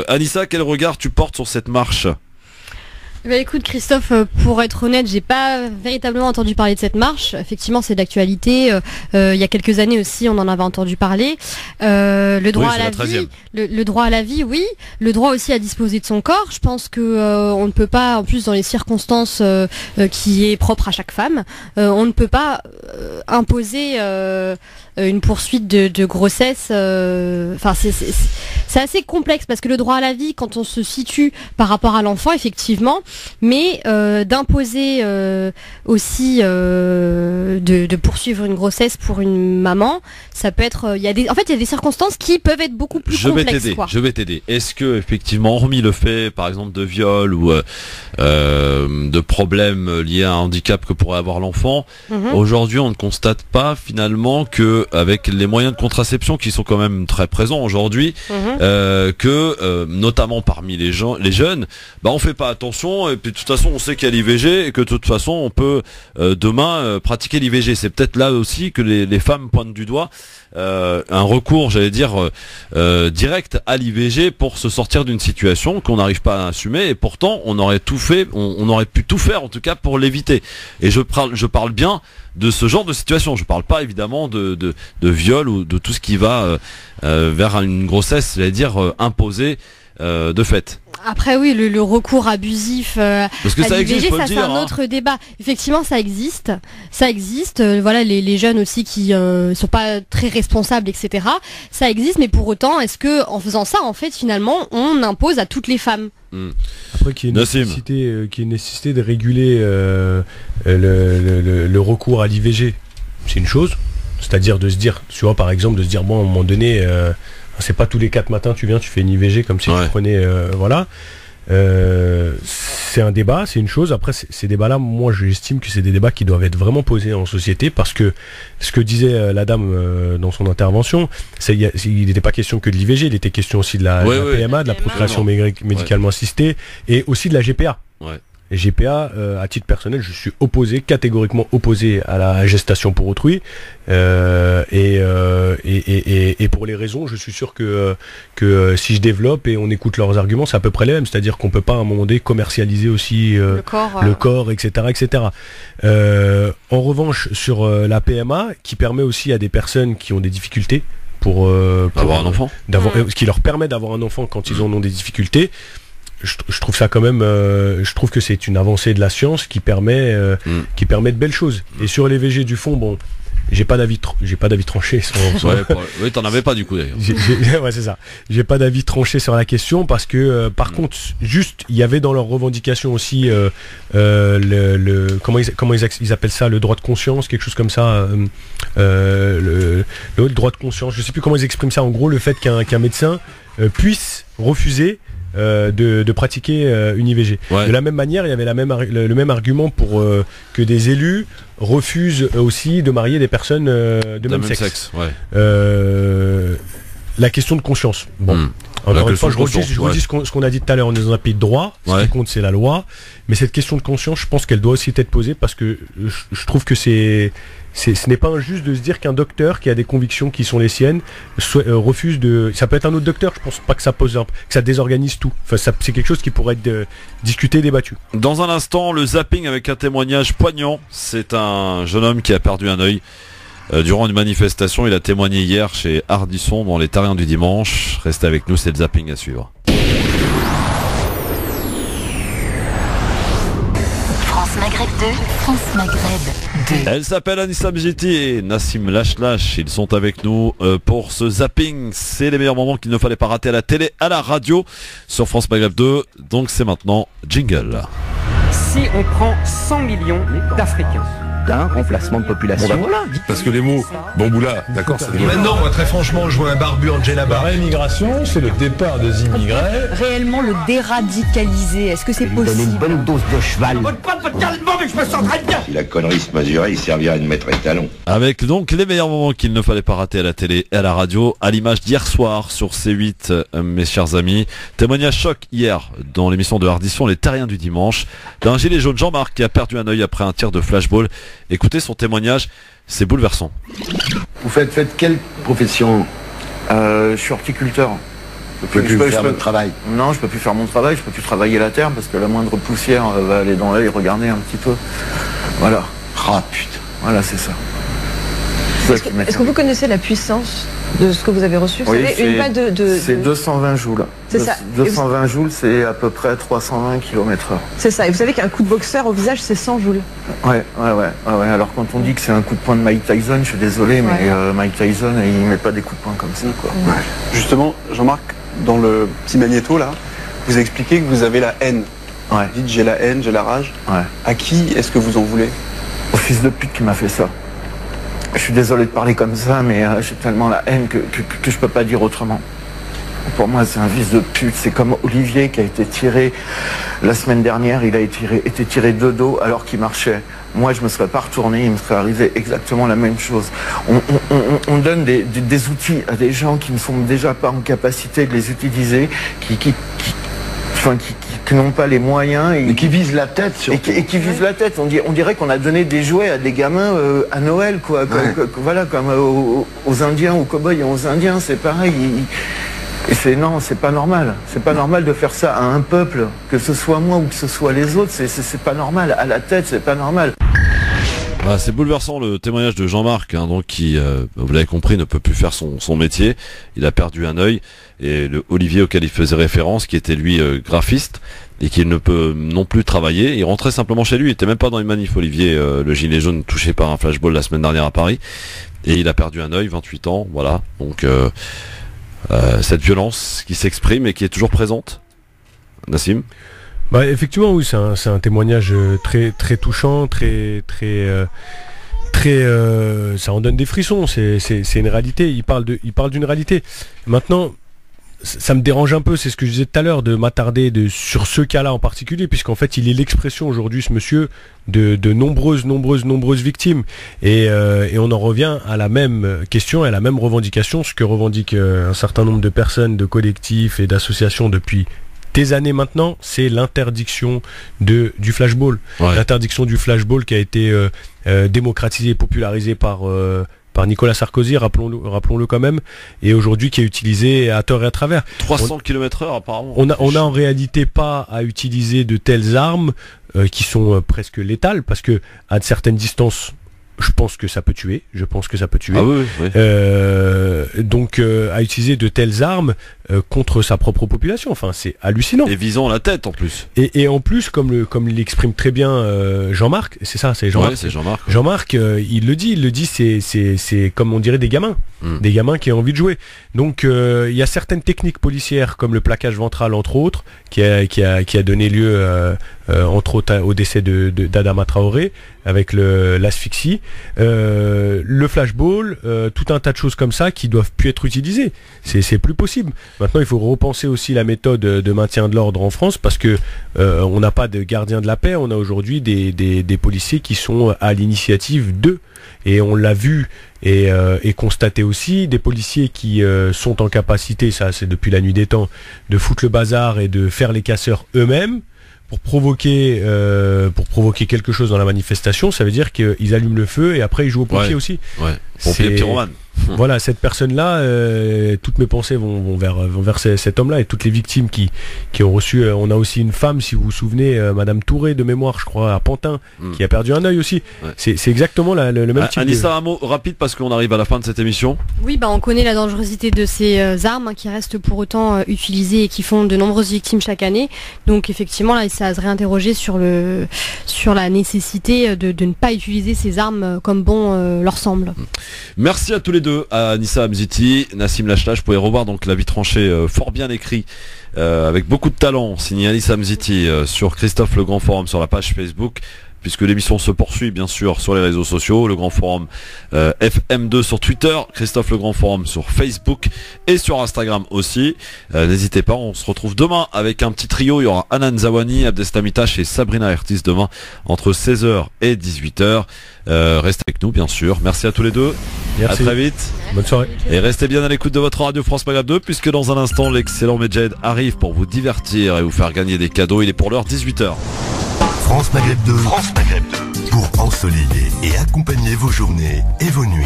Anissa, quel regard tu portes sur cette marche ? Écoute Christophe, pour être honnête, j'ai pas véritablement entendu parler de cette marche. Effectivement, c'est d'actualité. Il y a quelques années aussi, on en avait entendu parler. Le droit à la vie, le droit à la vie, oui. Le droit aussi à disposer de son corps. Je pense que on ne peut pas, en plus dans les circonstances qui est propre à chaque femme, on ne peut pas imposer une poursuite de grossesse. Enfin, c'est assez complexe parce que le droit à la vie, quand on se situe par rapport à l'enfant, effectivement, mais d'imposer aussi de poursuivre une grossesse pour une maman, ça peut être. Il y a des circonstances qui peuvent être beaucoup plus complexes. Je vais t'aider. Est-ce que effectivement, hormis le fait, par exemple, de viol ou de problèmes liés à un handicap que pourrait avoir l'enfant, aujourd'hui, on ne constate pas finalement que avec les moyens de contraception qui sont quand même très présents aujourd'hui, que notamment parmi les jeunes, on fait pas attention et puis de toute façon on sait qu'il y a l'IVG et que de toute façon on peut demain pratiquer l'IVG. C'est peut-être là aussi que les femmes pointent du doigt un recours, j'allais dire direct à l'IVG pour se sortir d'une situation qu'on n'arrive pas à assumer, et pourtant on aurait tout fait, on aurait pu tout faire en tout cas pour l'éviter. Et je parle bien de ce genre de situation. Je parle pas évidemment de viol ou de tout ce qui va vers une grossesse, j'allais dire imposée de fait. Après oui, le recours abusif parce que à l'IVG, ça c'est un autre débat. Effectivement, ça existe. Voilà, les jeunes aussi qui sont pas très responsables, etc. Ça existe, mais pour autant, est-ce que en faisant ça, en fait, finalement, on impose à toutes les femmes? Après, qu'il y ait une nécessité de réguler le recours à l'IVG, c'est une chose. C'est-à-dire de se dire, tu vois, par exemple, de se dire bon, à un moment donné. C'est pas tous les 4 matins tu viens, tu fais une IVG comme si tu prenais voilà. C'est un débat, c'est une chose. Après ces débats-là, moi j'estime que c'est des débats qui doivent être vraiment posés en société, parce que ce que disait la dame dans son intervention, il n'était pas question que de l'IVG, il était question aussi de la PMA, de la procréation médicalement assistée, et aussi de la GPA. Et GPA, à titre personnel, je suis catégoriquement opposé à la gestation pour autrui, et pour les raisons, je suis sûr que si je développe et on écoute leurs arguments, c'est à peu près les mêmes, c'est-à-dire qu'on peut pas à un moment donné commercialiser aussi le corps, etc., etc. En revanche, sur la PMA, qui permet aussi à des personnes qui ont des difficultés pour avoir un enfant, qui leur permet d'avoir un enfant quand ils en ont des difficultés. Je trouve ça quand même, je trouve que c'est une avancée de la science qui permet de belles choses. Et sur les VG du fond, bon, j'ai pas d'avis tranché. Oui, t'en avais pas du coup d'ailleurs. Ouais, c'est ça. J'ai pas d'avis tranché sur la question, parce que par contre, juste, il y avait dans leurs revendications aussi comment ils appellent ça, le droit de conscience, quelque chose comme ça, le droit de conscience. Je sais plus comment ils expriment ça. En gros, le fait qu'un médecin puisse refuser de pratiquer une IVG. De la même manière, il y avait le même argument pour que des élus refusent aussi de marier des personnes de même sexe. La question de conscience. Bon. Encore une fois, je redis ce qu'on a dit tout à l'heure, on est dans un pays de droit, ce qui compte c'est la loi, mais cette question de conscience, je pense qu'elle doit aussi être posée, parce que je trouve que ce n'est pas injuste de se dire qu'un docteur qui a des convictions qui sont les siennes refuse de. Ça peut être un autre docteur, je pense pas que ça désorganise tout. Enfin, c'est quelque chose qui pourrait être discuté, débattu. Dans un instant, le zapping avec un témoignage poignant. C'est un jeune homme qui a perdu un œil durant une manifestation. Il a témoigné hier chez Ardisson dans les Terriens du Dimanche. Restez avec nous, c'est le zapping à suivre. France Maghreb 2, France Maghreb 2. Elle s'appelle Anissa Bjiti et Nassim Lachlash. Ils sont avec nous pour ce zapping. C'est les meilleurs moments qu'il ne fallait pas rater à la télé, à la radio, sur France Maghreb 2. Donc c'est maintenant jingle. Si on prend 100 millions d'Africains, d'un remplacement de population. Bon, voilà. Parce que les mots bamboula, d'accord, c'est des mots. Maintenant, moi, très franchement, je vois un barbu en djellaba. La réimmigration, c'est le départ des immigrés. Réellement le déradicaliser, est-ce que c'est possible? Donner une bonne dose de cheval. Je me sens très bien. Si la connerie se mesurait, il servirait de maître étalon. Avec donc les meilleurs moments qu'il ne fallait pas rater à la télé et à la radio, à l'image d'hier soir sur C8, mes chers amis. Témoignage choc hier dans l'émission de Ardisson, les Terriens du Dimanche, d'un gilet jaune, Jean-Marc, qui a perdu un œil après un tir de flashball. Écoutez son témoignage, c'est bouleversant. Vous faites quelle profession? Je suis horticulteur. Vous pouvez plus faire votre travail? Non, je peux plus faire mon travail, je peux plus travailler la terre parce que la moindre poussière va aller dans l'œil, regarder un petit peu. Voilà. Ah putain. Voilà, c'est ça. Est-ce que vous connaissez la puissance de ce que vous avez reçu? Vous savez, une balle c'est 220 joules. C'est ça. 220 joules, c'est à peu près 320 km/h. C'est ça. Et vous savez qu'un coup de boxeur au visage, c'est 100 joules. Ouais. Alors quand on dit que c'est un coup de poing de Mike Tyson, je suis désolé, mais Mike Tyson, il met pas des coups de poing comme ça, quoi. Justement, Jean-Marc, dans le petit magnéto là, vous expliquez que vous avez la haine Ouais. Vous dites j'ai la haine, j'ai la rage. Ouais. À qui est-ce que vous en voulez? Au fils de pute qui m'a fait ça. Je suis désolé de parler comme ça, mais j'ai tellement la haine que je peux pas dire autrement. Pour moi, c'est un fils de pute. C'est comme Olivier qui a été tiré la semaine dernière. Il a été tiré de dos alors qu'il marchait. Moi, je me serais pas retourné. Il me serait arrivé exactement la même chose. On donne des outils à des gens qui ne sont déjà pas en capacité de les utiliser, qui n'ont pas les moyens et qui visent la tête surtout. Et qui visent la tête. On dirait qu'on a donné des jouets à des gamins à Noël, quoi. Voilà, comme aux Indiens, aux cow-boys et aux Indiens, c'est pareil. Et c'est pas normal. C'est pas normal de faire ça à un peuple, que ce soit moi ou que ce soit les autres. C'est pas normal. À la tête, c'est pas normal. Ah, c'est bouleversant le témoignage de Jean-Marc, donc qui, vous l'avez compris, ne peut plus faire son métier. Il a perdu un œil. Et le Olivier auquel il faisait référence, qui était lui graphiste et qui ne peut non plus travailler, il rentrait simplement chez lui. Il était même pas dans une manif, Olivier, le gilet jaune touché par un flashball la semaine dernière à Paris. Et il a perdu un œil, 28 ans, voilà. Donc cette violence qui s'exprime et qui est toujours présente. Nassim? Bah effectivement oui, c'est un témoignage très très touchant, très ça en donne des frissons. C'est une réalité. Il parle d'une réalité. Maintenant, ça me dérange un peu, c'est ce que je disais tout à l'heure, de m'attarder sur ce cas-là en particulier, puisqu'en fait il est l'expression aujourd'hui, ce monsieur, de nombreuses victimes. Et on en revient à la même question et à la même revendication, ce que revendiquent un certain nombre de personnes, de collectifs et d'associations depuis des années maintenant, c'est l'interdiction du flashball. Ouais. L'interdiction du flashball qui a été démocratisée et popularisée par Nicolas Sarkozy, rappelons-le quand même, et aujourd'hui qui est utilisé à tort et à travers. 300 km/h apparemment. On a en réalité pas à utiliser de telles armes qui sont presque létales, parce que à certaines distances, je pense que ça peut tuer. Ah oui, oui. Donc à utiliser de telles armes contre sa propre population, enfin c'est hallucinant. Et visant la tête en plus. Et en plus, comme l'exprime très bien Jean-Marc, c'est Jean-Marc. Ouais, c'est Jean-Marc. Ouais. Jean-Marc, il le dit, c'est comme on dirait des gamins, des gamins qui ont envie de jouer. Donc il y a certaines techniques policières comme le plaquage ventral entre autres, qui a donné lieu entre autres au décès d'Adama Traoré avec l'asphyxie, le flashball, tout un tas de choses comme ça qui doivent plus être utilisées. C'est plus possible. Maintenant, il faut repenser aussi la méthode de maintien de l'ordre en France, parce que on n'a pas de gardien de la paix, on a aujourd'hui des policiers qui sont à l'initiative d'eux. Et on l'a vu et constaté aussi, des policiers qui sont en capacité, ça c'est depuis la nuit des temps, de foutre le bazar et de faire les casseurs eux-mêmes pour provoquer quelque chose dans la manifestation. Ça veut dire qu'ils allument le feu et après ils jouent aux pompiers aussi. Ouais. Pompiers pyromane. Voilà, cette personne-là, toutes mes pensées vont vers cet homme-là et toutes les victimes qui ont reçu. On a aussi une femme, si vous vous souvenez, Madame Touré de mémoire, je crois, à Pantin, qui a perdu un œil aussi. Ouais. C'est exactement le même type. Anissa, un mot rapide parce qu'on arrive à la fin de cette émission. Oui, on connaît la dangerosité de ces armes qui restent pour autant utilisées et qui font de nombreuses victimes chaque année. Donc effectivement, là, ça va se réinterroger sur la nécessité de ne pas utiliser ces armes comme bon leur semble. Merci à tous les deux. À Anissa Hamziti, Nassim Lachlach. Vous pouvez revoir donc l'avis tranché fort bien écrit avec beaucoup de talent, signé Anissa Hamziti sur Christophe Le Grand Forum sur la page Facebook, puisque l'émission se poursuit bien sûr sur les réseaux sociaux, Le Grand Forum FM2 sur Twitter, Christophe Le Grand Forum sur Facebook et sur Instagram aussi. N'hésitez pas, on se retrouve demain avec un petit trio. Il y aura Anan Zawani, Abdestamitash et Sabrina Ertis demain entre 16h et 18h. Restez avec nous bien sûr. Merci à tous les deux. Merci. À très vite. Bonne soirée. Et restez bien à l'écoute de votre radio France Maghreb 2, puisque dans un instant l'excellent Medjed arrive pour vous divertir et vous faire gagner des cadeaux. Il est pour l'heure 18h. France Maghreb 2. France Maghreb 2. Pour ensoleiller et accompagner vos journées et vos nuits.